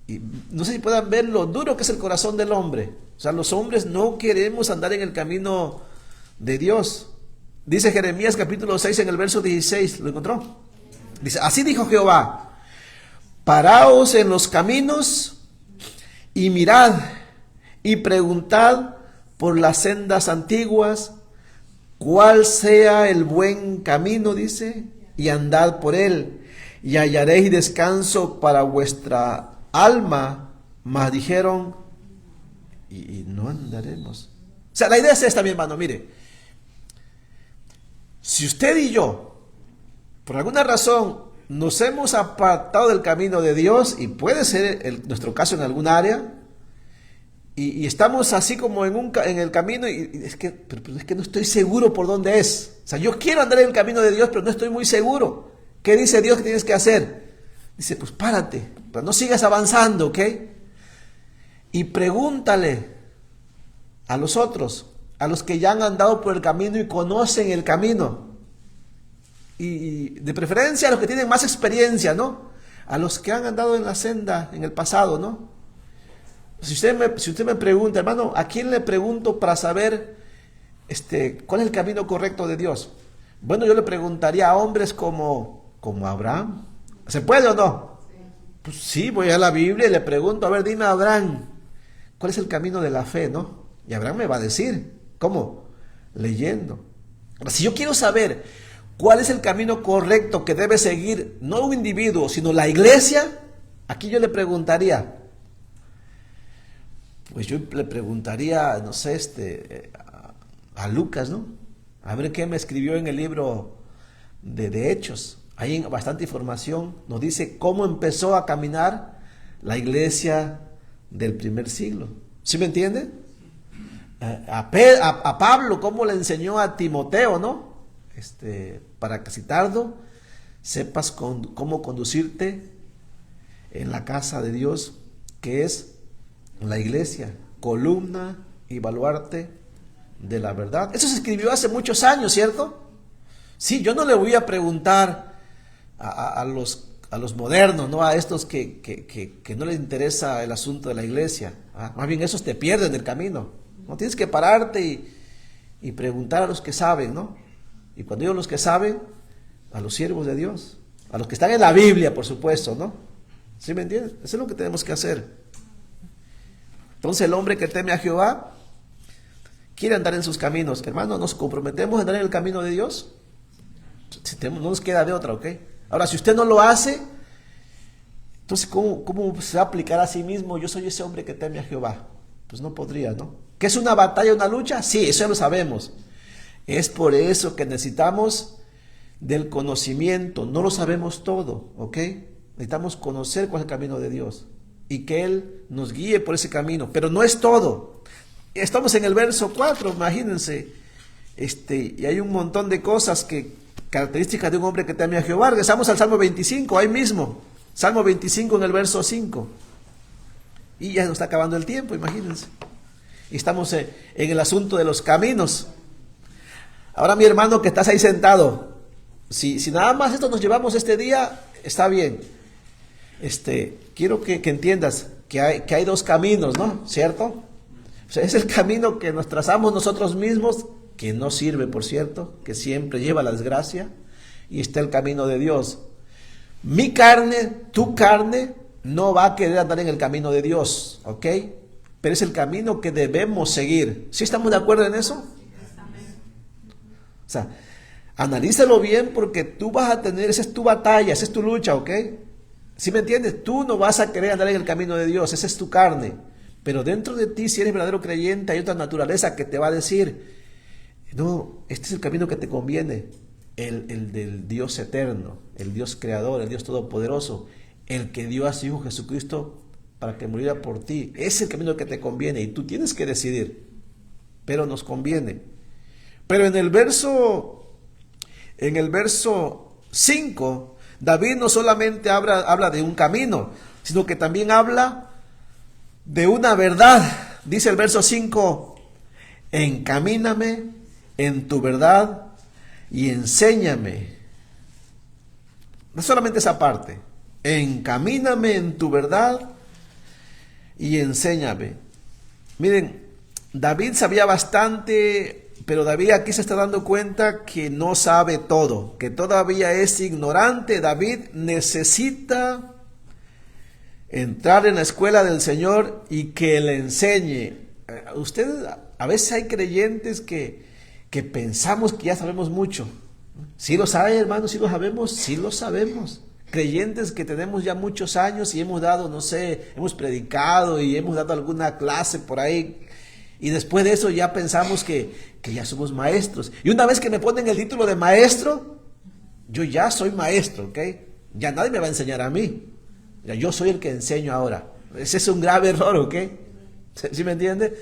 Speaker 2: Y no sé si puedan ver lo duro que es el corazón del hombre. O sea, los hombres no queremos andar en el camino de Dios. Dice Jeremías capítulo 6 en el verso 16, ¿lo encontró? Dice, así dijo Jehová, paraos en los caminos y mirad y preguntad por las sendas antiguas, cuál sea el buen camino, dice, y andad por él, y hallaréis descanso para vuestra alma. Mas dijeron, y no andaremos. O sea, la idea es esta, mi hermano, mire. Si usted y yo, por alguna razón, nos hemos apartado del camino de Dios, y puede ser nuestro caso en algún área, y estamos así como en el camino, y es que no estoy seguro por dónde es. O sea, yo quiero andar en el camino de Dios, pero no estoy muy seguro. ¿Qué dice Dios que tienes que hacer? Dice, pues párate, pero no sigas avanzando, ¿ok? Y pregúntale a los otros, a los que ya han andado por el camino y conocen el camino. Y de preferencia a los que tienen más experiencia, ¿no? A los que han andado en la senda en el pasado, ¿no? Si usted me pregunta, hermano, ¿a quién le pregunto para saber cuál es el camino correcto de Dios? Bueno, yo le preguntaría a hombres como Abraham. ¿Se puede o no? Pues sí, voy a la Biblia y le pregunto, a ver, dime Abraham, ¿cuál es el camino de la fe, no? Y Abraham me va a decir, ¿cómo? Leyendo. Ahora, si yo quiero saber cuál es el camino correcto que debe seguir, no un individuo, sino la iglesia, aquí yo le preguntaría, pues yo le preguntaría, no sé, a Lucas, ¿no? A ver qué me escribió en el libro de Hechos. Hay bastante información, nos dice cómo empezó a caminar la iglesia del primer siglo. ¿Sí me entiende? A Pablo, cómo le enseñó a Timoteo, ¿no? Para que si tardo, sepas cómo conducirte en la casa de Dios, que es la iglesia, columna y baluarte de la verdad. Eso se escribió hace muchos años, ¿cierto? Sí, yo no le voy a preguntar a los modernos, ¿no? A estos que no les interesa el asunto de la iglesia. Más bien esos te pierden el camino. No tienes que pararte y preguntar a los que saben, ¿no? Y cuando digo los que saben, a los siervos de Dios, a los que están en la Biblia, por supuesto, ¿no? ¿Sí me entiendes? Eso es lo que tenemos que hacer. Entonces el hombre que teme a Jehová quiere andar en sus caminos. Hermano, ¿nos comprometemos a andar en el camino de Dios? No nos queda de otra, ¿ok? Ahora, si usted no lo hace, entonces ¿cómo se va a aplicar a sí mismo? Yo soy ese hombre que teme a Jehová. Pues no podría, ¿no? ¿Qué es una batalla, una lucha? Sí, eso ya lo sabemos. Es por eso que necesitamos del conocimiento. No lo sabemos todo, ¿ok? Necesitamos conocer cuál es el camino de Dios y que Él nos guíe por ese camino. Pero no es todo. Estamos en el verso 4, imagínense. Y hay un montón de cosas características de un hombre que teme a Jehová. Regresamos al Salmo 25, ahí mismo. Salmo 25 en el verso 5. Y ya nos está acabando el tiempo, imagínense. Y estamos en el asunto de los caminos. Ahora, mi hermano que estás ahí sentado, si nada más esto nos llevamos este día, está bien. Quiero que entiendas que hay dos caminos, ¿no? ¿Cierto? O sea, es el camino que nos trazamos nosotros mismos, que no sirve, por cierto, que siempre lleva a la desgracia, y está el camino de Dios. Mi carne, tu carne, no va a querer andar en el camino de Dios, ¿ok? Pero es el camino que debemos seguir. ¿Sí estamos de acuerdo en eso? O sea, analízalo bien porque tú vas a tener, esa es tu batalla, esa es tu lucha, ¿ok? ¿Sí me entiendes? Tú no vas a querer andar en el camino de Dios, esa es tu carne. Pero dentro de ti, si eres verdadero creyente, hay otra naturaleza que te va a decir, no, este es el camino que te conviene. el del Dios eterno, el Dios creador, el Dios todopoderoso, el que dio a su Hijo Jesucristo para que muriera por ti. Es el camino que te conviene y tú tienes que decidir, pero nos conviene. Pero en el verso 5, David no solamente habla de un camino, sino que también habla de una verdad. Dice el verso 5, encamíname en tu verdad y enséñame. No solamente esa parte, encamíname en tu verdad y enséñame. Miren, David sabía bastante, pero David aquí se está dando cuenta que no sabe todo, que todavía es ignorante. David necesita entrar en la escuela del Señor y que le enseñe. Ustedes, a veces hay creyentes que pensamos que ya sabemos mucho. ¿Sí lo saben, hermanos? ¿Sí lo sabemos? Sí lo sabemos. Creyentes que tenemos ya muchos años y hemos dado, no sé, hemos predicado y hemos dado alguna clase por ahí. Y después de eso ya pensamos que ya somos maestros. Y una vez que me ponen el título de maestro, yo ya soy maestro, ¿ok? Ya nadie me va a enseñar a mí. Ya yo soy el que enseño ahora. Ese es un grave error, ¿ok? ¿Sí me entiende?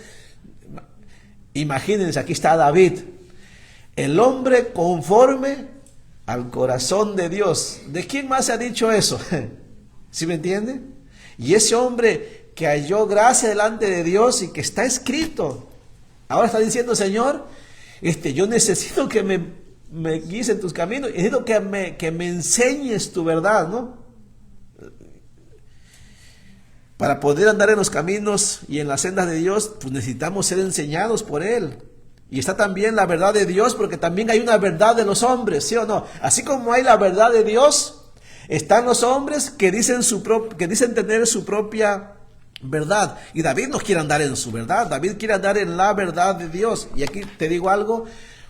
Speaker 2: Imagínense, aquí está David, el hombre conforme al corazón de Dios. ¿De quién más se ha dicho eso? ¿Sí me entiende? Y ese hombre que halló gracia delante de Dios y que está escrito, ahora está diciendo, Señor, yo necesito que me guíes en tus caminos, necesito que me enseñes tu verdad, ¿no? Para poder andar en los caminos y en las sendas de Dios, pues necesitamos ser enseñados por Él. Y está también la verdad de Dios, porque también hay una verdad de los hombres, ¿sí o no? Así como hay la verdad de Dios, están los hombres que dicen tener su propia verdad. Y David no quiere andar en su verdad, David quiere andar en la verdad de Dios. Y aquí te digo algo,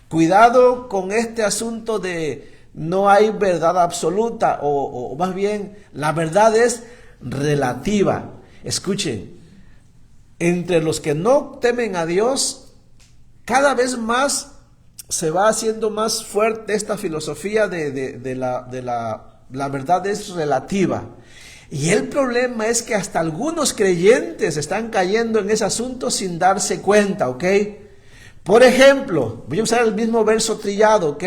Speaker 2: cuidado con este asunto de no hay verdad absoluta, o más bien, la verdad es relativa. Escuchen, entre los que no temen a Dios, cada vez más se va haciendo más fuerte esta filosofía de la verdad es relativa. Y el problema es que hasta algunos creyentes están cayendo en ese asunto sin darse cuenta, ¿ok? Por ejemplo, voy a usar el mismo verso trillado, ¿ok?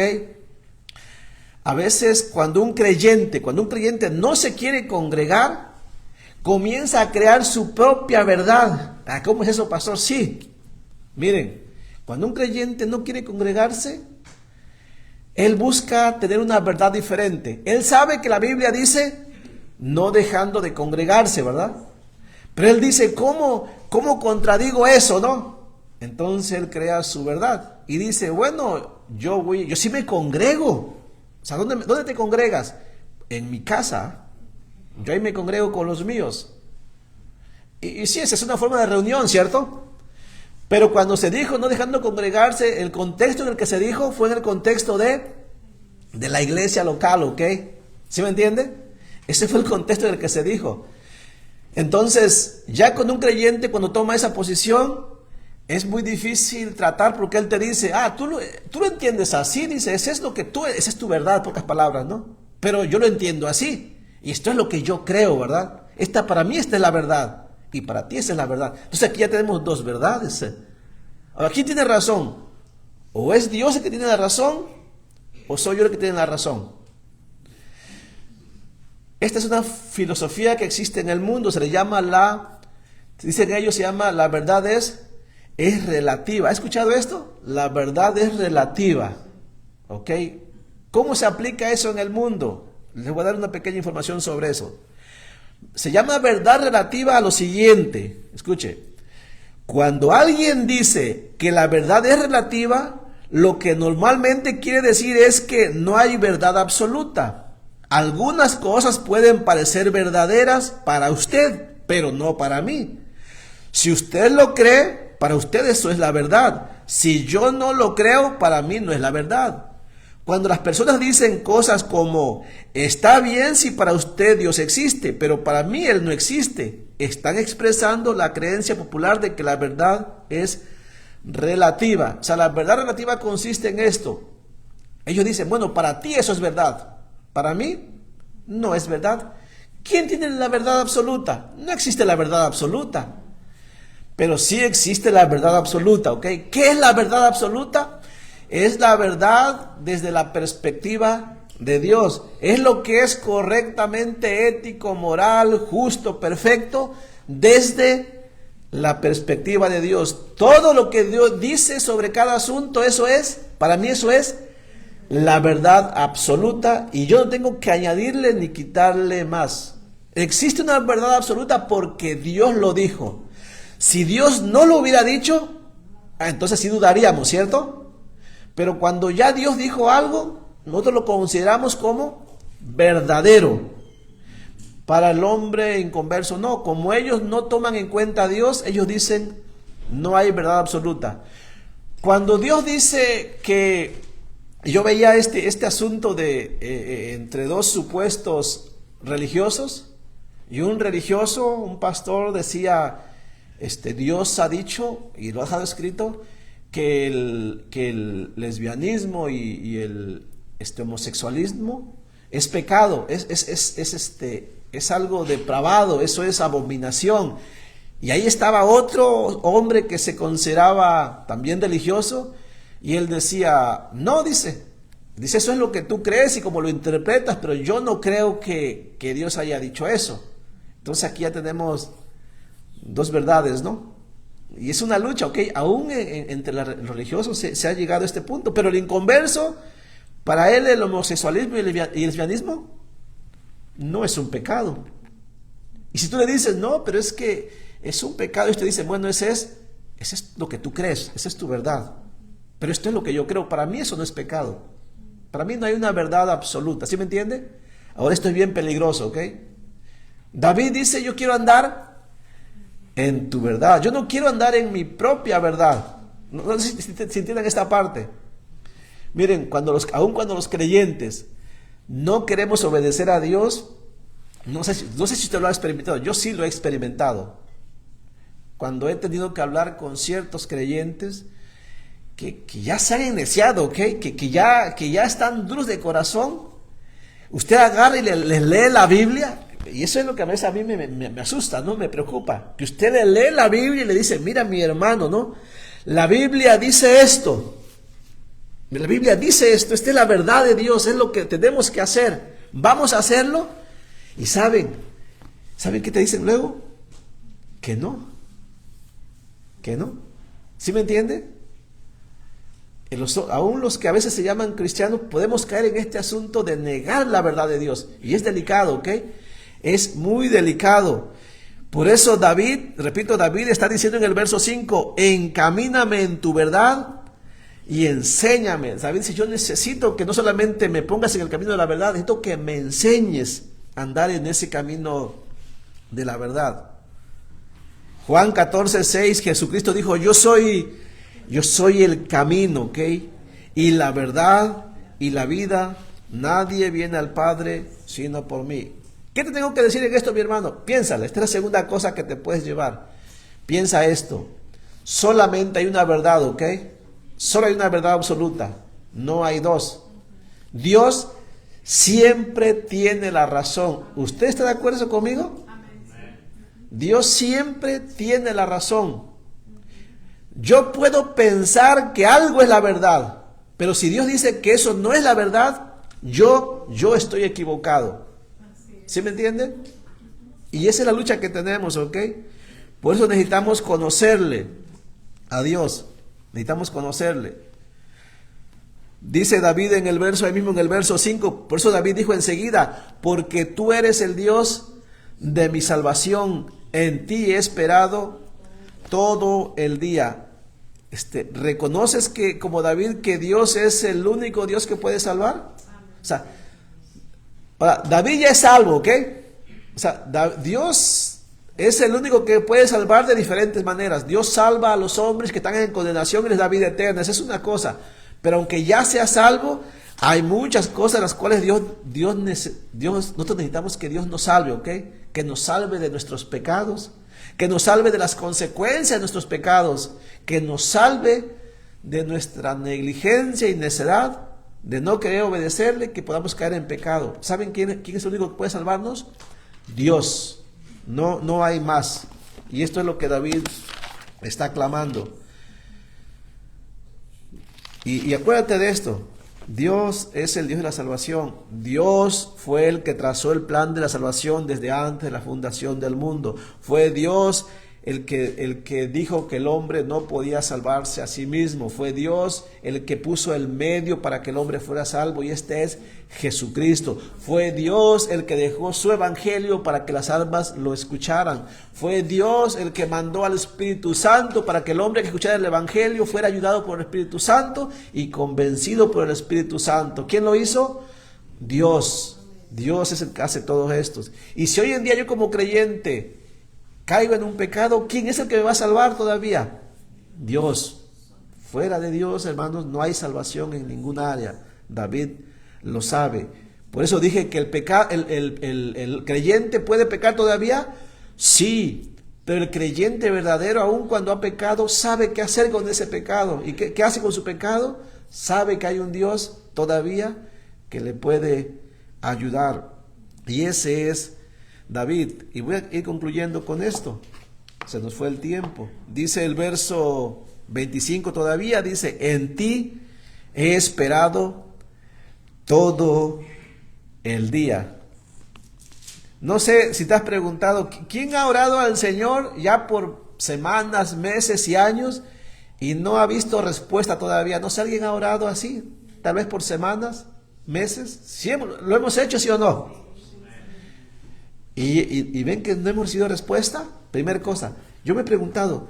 Speaker 2: A veces cuando un creyente no se quiere congregar, comienza a crear su propia verdad. ¿Cómo es eso, pastor? Sí, miren. Cuando un creyente no quiere congregarse, él busca tener una verdad diferente. Él sabe que la Biblia dice, no dejando de congregarse, ¿verdad? Pero él dice, ¿cómo contradigo eso, no? Entonces él crea su verdad y dice, bueno, yo sí me congrego. O sea, ¿dónde te congregas? En mi casa. Yo ahí me congrego con los míos. Y sí, esa es una forma de reunión, ¿cierto? Pero cuando se dijo no dejando congregarse, el contexto en el que se dijo fue en el contexto de la iglesia local, ¿ok? ¿Sí me entiende? Ese fue el contexto en el que se dijo. Entonces, ya con un creyente cuando toma esa posición, es muy difícil tratar porque él te dice, tú lo entiendes así, dice, esa es tu verdad, pocas palabras, ¿no? Pero yo lo entiendo así, y esto es lo que yo creo, ¿verdad? Para mí esta es la verdad. Y para ti esa es la verdad. Entonces aquí ya tenemos dos verdades. Ahora, ¿quién tiene razón? O es Dios el que tiene la razón, o soy yo el que tiene la razón. Esta es una filosofía que existe en el mundo. Se le llama dicen ellos, se llama la verdad es relativa. ¿Ha escuchado esto? La verdad es relativa. ¿Ok? ¿Cómo se aplica eso en el mundo? Les voy a dar una pequeña información sobre eso. Se llama verdad relativa a lo siguiente. Escuche, cuando alguien dice que la verdad es relativa, lo que normalmente quiere decir es que no hay verdad absoluta. Algunas cosas pueden parecer verdaderas para usted, pero no para mí. Si usted lo cree, para usted eso es la verdad. Si yo no lo creo, para mí no es la verdad. Cuando las personas dicen cosas como, está bien si para usted Dios existe, pero para mí Él no existe, están expresando la creencia popular de que la verdad es relativa. O sea, la verdad relativa consiste en esto. Ellos dicen, bueno, para ti eso es verdad. Para mí no es verdad. ¿Quién tiene la verdad absoluta? No existe la verdad absoluta. Pero sí existe la verdad absoluta, ¿ok? ¿Qué es la verdad absoluta? Es la verdad desde la perspectiva de Dios. Es lo que es correctamente ético, moral, justo, perfecto, desde la perspectiva de Dios. Todo lo que Dios dice sobre cada asunto, eso es, para mí eso es la verdad absoluta, y yo no tengo que añadirle ni quitarle más. Existe una verdad absoluta porque Dios lo dijo. Si Dios no lo hubiera dicho, entonces sí dudaríamos, ¿cierto? Pero cuando ya Dios dijo algo, nosotros lo consideramos como verdadero. Para el hombre inconverso no, como ellos no toman en cuenta a Dios, ellos dicen no hay verdad absoluta. Cuando Dios dice que, yo veía este asunto de entre dos supuestos religiosos, y un religioso, un pastor decía, Dios ha dicho, y lo ha dejado escrito, que el lesbianismo y el homosexualismo es pecado, es algo depravado, eso es abominación. Y ahí estaba otro hombre que se consideraba también religioso, y él decía, no, dice, eso es lo que tú crees y como lo interpretas, pero yo no creo que Dios haya dicho eso. Entonces aquí ya tenemos dos verdades, ¿no? Y es una lucha, ¿ok? Aún entre los religiosos se ha llegado a este punto, pero el inconverso, para él el homosexualismo y el lesbianismo no es un pecado. Y si tú le dices, no, pero es que es un pecado, y te dice, bueno, ese es lo que tú crees, esa es tu verdad. Pero esto es lo que yo creo, para mí eso no es pecado. Para mí no hay una verdad absoluta, ¿sí me entiende? Ahora esto es bien peligroso, ¿ok? David dice, yo quiero andar en tu verdad, yo no quiero andar en mi propia verdad. No sé si entienden esta parte. Miren, aun cuando los creyentes no queremos obedecer a Dios, no sé si usted lo ha experimentado, yo sí lo he experimentado. Cuando he tenido que hablar con ciertos creyentes que ya se han eneciado, ¿okay? que ya están duros de corazón, usted agarra y les lee la Biblia, y eso es lo que a veces a mí me asusta, ¿no? Me preocupa, que usted le lee la Biblia y le dice, mira mi hermano, ¿no? La Biblia dice esto, esta es la verdad de Dios, es lo que tenemos que hacer, vamos a hacerlo. Y ¿saben qué te dicen luego? Que no, ¿sí me entiende? Aún los que a veces se llaman cristianos podemos caer en este asunto de negar la verdad de Dios, y es delicado, ¿ok? Es muy delicado. Por eso David está diciendo en el verso 5, encamíname en tu verdad y enséñame. David dice, yo necesito que no solamente me pongas en el camino de la verdad, necesito que me enseñes a andar en ese camino de la verdad. Juan 14:6, Jesucristo dijo, yo soy el camino, ¿ok? Y la verdad y la vida, nadie viene al Padre sino por mí. ¿Qué te tengo que decir en esto, mi hermano? Piénsala, esta es la segunda cosa que te puedes llevar. Piensa esto, solamente hay una verdad, ¿ok? Solo hay una verdad absoluta, no hay dos. Dios siempre tiene la razón. ¿Usted está de acuerdo conmigo? Dios siempre tiene la razón. Yo puedo pensar que algo es la verdad, pero si Dios dice que eso no es la verdad, yo estoy equivocado. ¿Sí me entienden? Y esa es la lucha que tenemos, ¿ok? Por eso necesitamos conocerle a Dios. Necesitamos conocerle. Dice David en el verso 5, por eso David dijo enseguida, porque tú eres el Dios de mi salvación, en ti he esperado todo el día. ¿Reconoces que como David que Dios es el único Dios que puede salvar? O sea, David ya es salvo, ¿ok? O sea, Dios es el único que puede salvar de diferentes maneras. Dios salva a los hombres que están en condenación y les da vida eterna. Esa es una cosa. Pero aunque ya sea salvo, hay muchas cosas en las cuales nosotros necesitamos que Dios nos salve, ¿ok? Que nos salve de nuestros pecados, que nos salve de las consecuencias de nuestros pecados, que nos salve de nuestra negligencia y necedad, de no querer obedecerle, que podamos caer en pecado. ¿Saben quién es el único que puede salvarnos? Dios. No hay más. Y esto es lo que David está clamando. Y acuérdate de esto. Dios es el Dios de la salvación. Dios fue el que trazó el plan de la salvación desde antes de la fundación del mundo. Fue Dios el que dijo que el hombre no podía salvarse a sí mismo. Fue Dios el que puso el medio para que el hombre fuera salvo, y este es Jesucristo. Fue Dios el que dejó su evangelio para que las almas lo escucharan. Fue Dios el que mandó al Espíritu Santo para que el hombre que escuchara el evangelio fuera ayudado por el Espíritu Santo y convencido por el Espíritu Santo. ¿Quién lo hizo? Dios. Dios es el que hace todos estos. Y si hoy en día yo como creyente caigo en un pecado, ¿quién es el que me va a salvar todavía? Dios. Fuera de Dios, hermanos, no hay salvación en ningún área. David lo sabe. Por eso dije que el creyente puede pecar todavía. Sí, pero el creyente verdadero, aun cuando ha pecado, sabe qué hacer con ese pecado. ¿Y qué hace con su pecado? Sabe que hay un Dios todavía que le puede ayudar. Y ese es David. Y voy a ir concluyendo con esto. Se nos fue el tiempo. Dice el verso 25 todavía, dice: en ti he esperado todo el día. No sé si te has preguntado, ¿quién ha orado al Señor ya por semanas, meses y años y no ha visto respuesta todavía? No sé, ¿alguien ha orado así? Tal vez por semanas, meses. ¿Sí lo hemos hecho, sí o no? Y ven que no hemos recibido respuesta. Primera cosa, yo me he preguntado,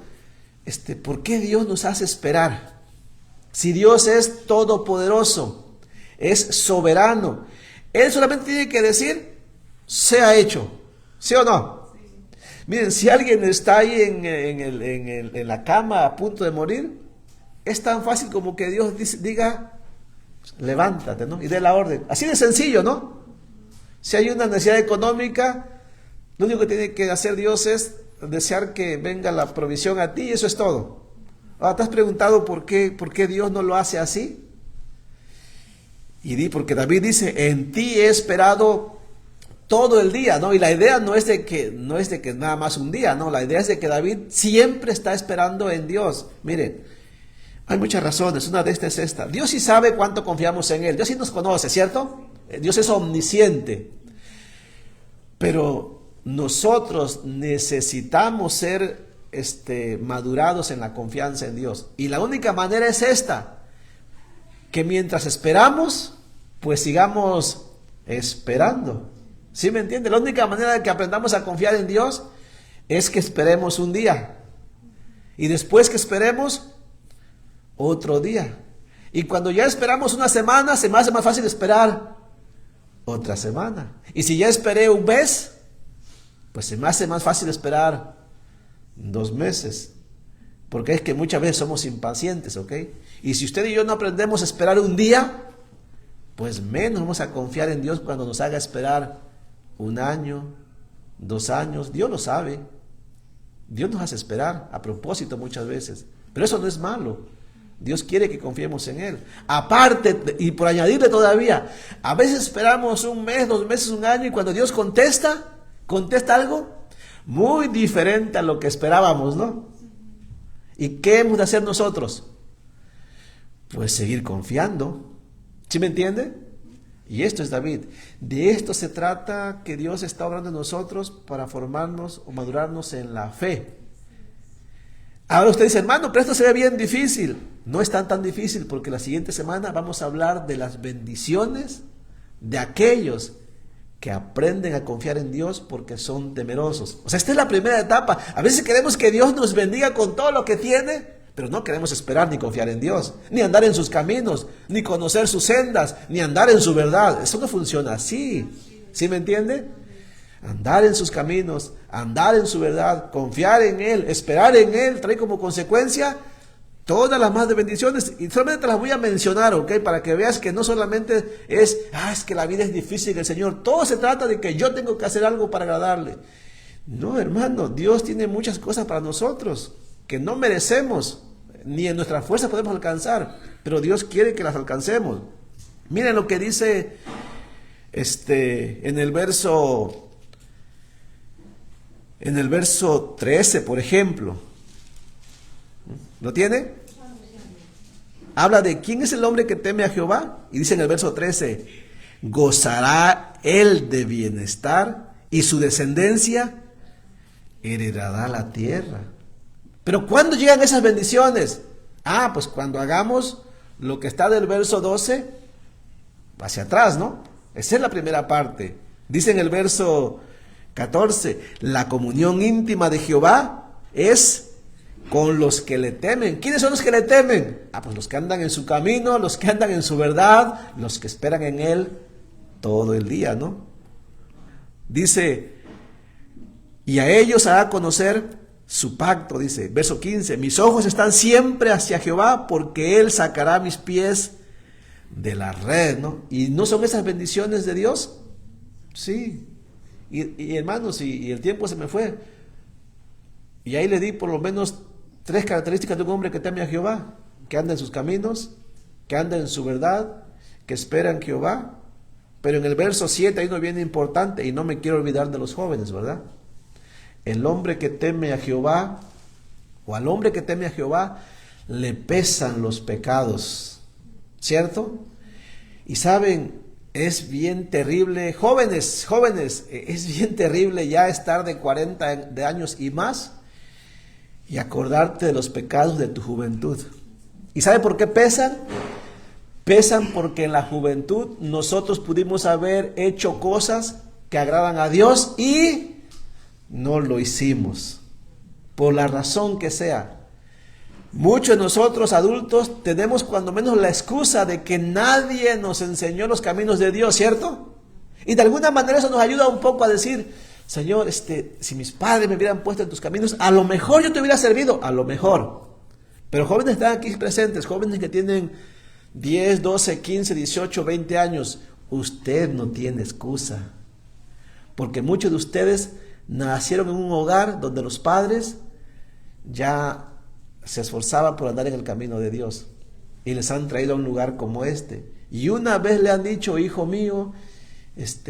Speaker 2: ¿por qué Dios nos hace esperar? Si Dios es todopoderoso, es soberano, Él solamente tiene que decir: sea hecho, ¿sí o no? Miren, si alguien está ahí en la cama a punto de morir, es tan fácil como que Dios diga: levántate, ¿no? Y dé la orden. Así de sencillo, ¿no? Si hay una necesidad económica, lo único que tiene que hacer Dios es desear que venga la provisión a ti, y eso es todo. Ahora, ¿te has preguntado por qué Dios no lo hace así? Porque David dice: en ti he esperado todo el día, ¿no? Y la idea no es de que nada más un día, ¿no? La idea es de que David siempre está esperando en Dios. Miren, hay muchas razones. Una de estas es esta: Dios sí sabe cuánto confiamos en Él. Dios sí nos conoce, ¿cierto? Dios es omnisciente. Pero nosotros necesitamos ser madurados en la confianza en Dios. Y la única manera es esta: que mientras esperamos, pues sigamos esperando. ¿Sí me entiende? La única manera de que aprendamos a confiar en Dios es que esperemos un día. Y después que esperemos, otro día. Y cuando ya esperamos una semana, se me hace más fácil esperar otra semana. Y si ya esperé un mes, pues se me hace más fácil esperar 2 meses. Porque es que muchas veces somos impacientes, ¿ok? Y si usted y yo no aprendemos a esperar un día, pues menos vamos a confiar en Dios cuando nos haga esperar 1 año, 2 años. Dios lo sabe. Dios nos hace esperar a propósito muchas veces. Pero eso no es malo. Dios quiere que confiemos en Él. Aparte, y por añadirle todavía, a veces esperamos 1 mes, 2 meses, 1 año, y cuando Dios contesta algo muy diferente a lo que esperábamos, ¿no? ¿Y qué hemos de hacer nosotros? Pues seguir confiando. ¿Sí me entiende? Y esto es David. De esto se trata, que Dios está obrando en nosotros para formarnos o madurarnos en la fe. Ahora usted dice: hermano, pero esto se ve bien difícil. No es tan difícil, porque la siguiente semana vamos a hablar de las bendiciones de aquellos que aprenden a confiar en Dios porque son temerosos. O sea, esta es la primera etapa. A veces queremos que Dios nos bendiga con todo lo que tiene, pero no queremos esperar ni confiar en Dios, ni andar en sus caminos, ni conocer sus sendas, ni andar en su verdad. Eso no funciona así. ¿Sí me entiende? Andar en sus caminos, andar en su verdad, confiar en Él, esperar en Él, trae como consecuencia todas las más de bendiciones. Y solamente te las voy a mencionar, ¿ok? Para que veas que no solamente es que la vida es difícil, el Señor. Todo se trata de que yo tengo que hacer algo para agradarle. No, hermano, Dios tiene muchas cosas para nosotros que no merecemos, ni en nuestra fuerza podemos alcanzar, pero Dios quiere que las alcancemos. Miren lo que dice en el verso 13, por ejemplo. ¿Lo tiene? Habla de quién es el hombre que teme a Jehová. Y dice en el verso 13, gozará él de bienestar y su descendencia heredará la tierra. Pero ¿cuándo llegan esas bendiciones? Pues cuando hagamos lo que está del verso 12 hacia atrás, ¿no? Esa es la primera parte. Dice en el verso 14, la comunión íntima de Jehová es con los que le temen. ¿Quiénes son los que le temen? Pues los que andan en su camino, los que andan en su verdad, los que esperan en él todo el día, ¿no? Dice, y a ellos hará conocer su pacto, dice, verso 15, mis ojos están siempre hacia Jehová, porque él sacará mis pies de la red, ¿no? ¿Y no son esas bendiciones de Dios? Sí. Y hermanos, y el tiempo se me fue. Y ahí le di por lo menos 3 características de un hombre que teme a Jehová: que anda en sus caminos, que anda en su verdad, que espera en Jehová. Pero en el verso 7 hay uno bien importante, y no me quiero olvidar de los jóvenes, ¿verdad? El hombre que teme a Jehová, o al hombre que teme a Jehová, le pesan los pecados, ¿cierto? Y saben, es bien terrible, jóvenes, es bien terrible ya estar de 40 de años y más y acordarte de los pecados de tu juventud. ¿Y sabe por qué pesan? Pesan porque en la juventud nosotros pudimos haber hecho cosas que agradan a Dios y no lo hicimos, por la razón que sea. Muchos de nosotros adultos tenemos cuando menos la excusa de que nadie nos enseñó los caminos de Dios, ¿cierto? Y de alguna manera eso nos ayuda un poco a decir, Señor, si mis padres me hubieran puesto en tus caminos, a lo mejor yo te hubiera servido, a lo mejor. Pero jóvenes están aquí presentes, jóvenes que tienen 10, 12, 15, 18, 20 años, usted no tiene excusa. Porque muchos de ustedes nacieron en un hogar donde los padres ya se esforzaban por andar en el camino de Dios y les han traído a un lugar como este. Y una vez le han dicho, hijo mío,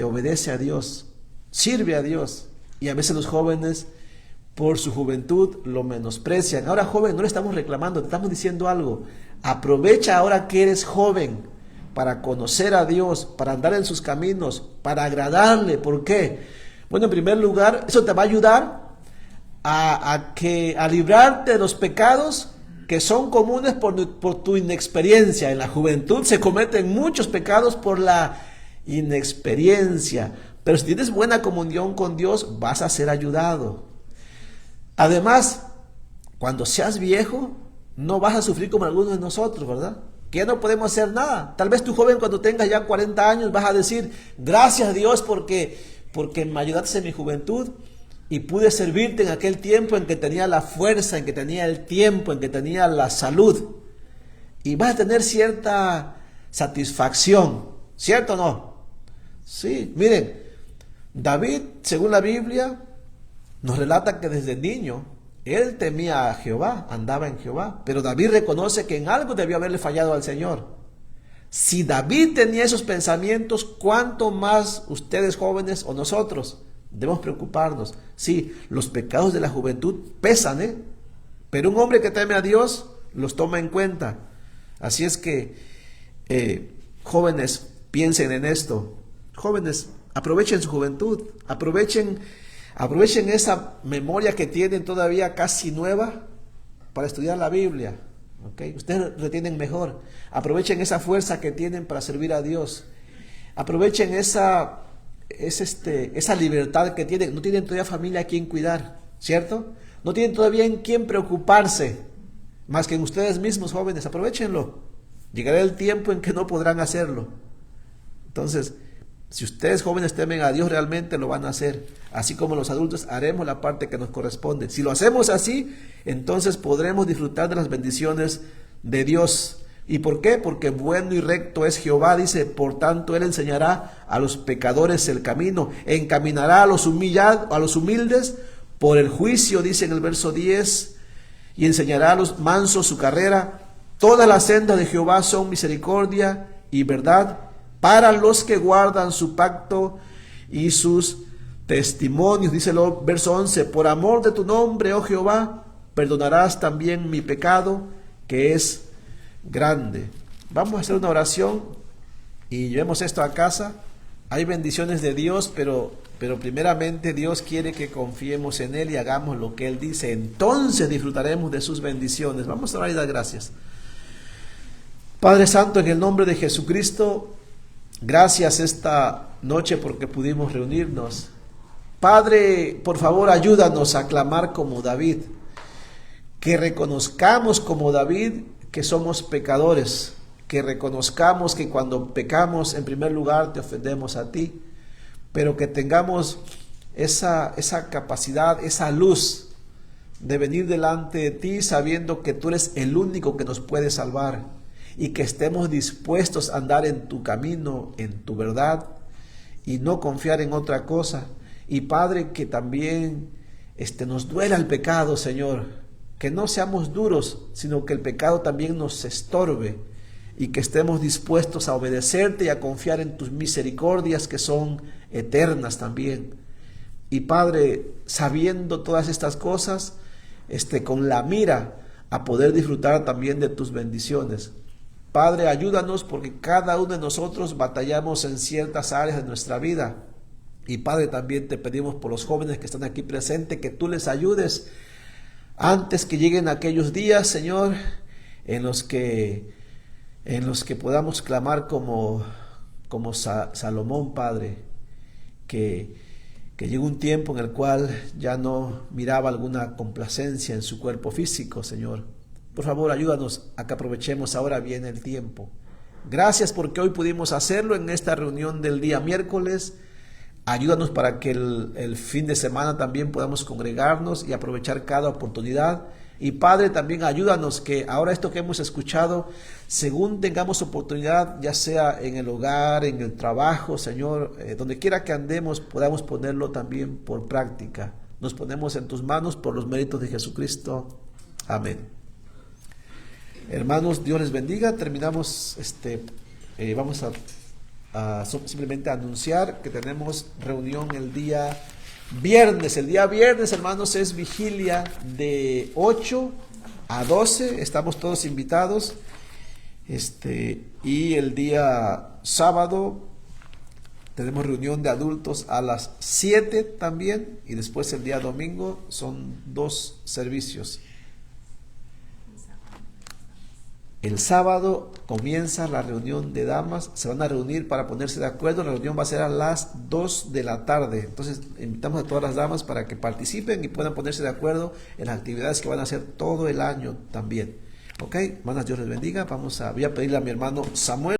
Speaker 2: obedece a Dios, sirve a Dios. Y a veces los jóvenes, por su juventud, lo menosprecian. Ahora, joven, no le estamos reclamando, te estamos diciendo algo. Aprovecha ahora que eres joven para conocer a Dios, para andar en sus caminos, para agradarle. ¿Por qué? Bueno, en primer lugar, eso te va a ayudar a librarte de los pecados que son comunes por tu inexperiencia. En la juventud se cometen muchos pecados por la inexperiencia, pero si tienes buena comunión con Dios, vas a ser ayudado. Además, cuando seas viejo, no vas a sufrir como algunos de nosotros, ¿verdad? Que ya no podemos hacer nada. Tal vez tú, joven, cuando tengas ya 40 años, vas a decir, gracias a Dios porque me ayudaste en mi juventud y pude servirte en aquel tiempo en que tenía la fuerza, en que tenía el tiempo, en que tenía la salud. Y vas a tener cierta satisfacción, ¿cierto o no? Sí, miren, David, según la Biblia, nos relata que desde niño él temía a Jehová, andaba en Jehová, pero David reconoce que en algo debió haberle fallado al Señor. Si David tenía esos pensamientos, ¿cuánto más ustedes jóvenes o nosotros? Debemos preocuparnos. Sí, los pecados de la juventud pesan, pero un hombre que teme a Dios los toma en cuenta. Así es que, jóvenes, piensen en esto. Jóvenes, aprovechen su juventud, aprovechen esa memoria que tienen todavía casi nueva para estudiar la Biblia. ¿Okay? Ustedes retienen mejor. Aprovechen esa fuerza que tienen para servir a Dios. Aprovechen esa libertad que tienen. No tienen todavía familia a quien cuidar, ¿cierto? No tienen todavía en quién preocuparse, más que en ustedes mismos, jóvenes. Aprovechenlo. Llegará el tiempo en que no podrán hacerlo. Entonces, si ustedes jóvenes temen a Dios, realmente lo van a hacer. Así como los adultos haremos la parte que nos corresponde. Si lo hacemos así, entonces podremos disfrutar de las bendiciones de Dios. ¿Y por qué? Porque bueno y recto es Jehová, dice, por tanto Él enseñará a los pecadores el camino, encaminará a los humildes por el juicio, dice en el verso 10, y enseñará a los mansos su carrera. Todas las sendas de Jehová son misericordia y verdad para los que guardan su pacto y sus testimonios. Dice el verso 11, por amor de tu nombre, oh Jehová, perdonarás también mi pecado, que es grande. Vamos a hacer una oración y llevemos esto a casa. Hay bendiciones de Dios, pero primeramente Dios quiere que confiemos en Él y hagamos lo que Él dice. Entonces disfrutaremos de sus bendiciones. Vamos a orar y dar gracias. Padre Santo, en el nombre de Jesucristo, gracias esta noche porque pudimos reunirnos. Padre, por favor, ayúdanos a clamar como David, que reconozcamos como David que somos pecadores, que reconozcamos que cuando pecamos, en primer lugar, te ofendemos a ti, pero que tengamos esa capacidad, esa luz de venir delante de ti sabiendo que tú eres el único que nos puede salvar y que estemos dispuestos a andar en tu camino, en tu verdad y no confiar en otra cosa. Y Padre, que también nos duela el pecado, Señor, que no seamos duros, sino que el pecado también nos estorbe y que estemos dispuestos a obedecerte y a confiar en tus misericordias que son eternas también. Y Padre, sabiendo todas estas cosas, con la mira a poder disfrutar también de tus bendiciones. Padre, ayúdanos porque cada uno de nosotros batallamos en ciertas áreas de nuestra vida. Y Padre, también te pedimos por los jóvenes que están aquí presentes, que tú les ayudes antes que lleguen aquellos días, Señor, en los que podamos clamar como Salomón, Padre, que llegó un tiempo en el cual ya no miraba alguna complacencia en su cuerpo físico, Señor. Por favor, ayúdanos a que aprovechemos ahora bien el tiempo. Gracias porque hoy pudimos hacerlo en esta reunión del día miércoles. Ayúdanos para que el fin de semana también podamos congregarnos y aprovechar cada oportunidad. Y Padre, también ayúdanos que ahora esto que hemos escuchado, según tengamos oportunidad, ya sea en el hogar, en el trabajo, Señor, donde quiera que andemos, podamos ponerlo también por práctica. Nos ponemos en tus manos por los méritos de Jesucristo. Amén. Hermanos, Dios les bendiga. Terminamos, vamos a simplemente anunciar que tenemos reunión el día viernes. El día viernes, hermanos, es vigilia de 8 a 12. Estamos todos invitados. Y el día sábado tenemos reunión de adultos a las 7 también. Y después el día domingo son 2 servicios. El sábado comienza la reunión de damas, se van a reunir para ponerse de acuerdo, la reunión va a ser a las 2 de la tarde, entonces invitamos a todas las damas para que participen y puedan ponerse de acuerdo en las actividades que van a hacer todo el año también. Ok, hermanas, Dios les bendiga, voy a pedirle a mi hermano Samuel.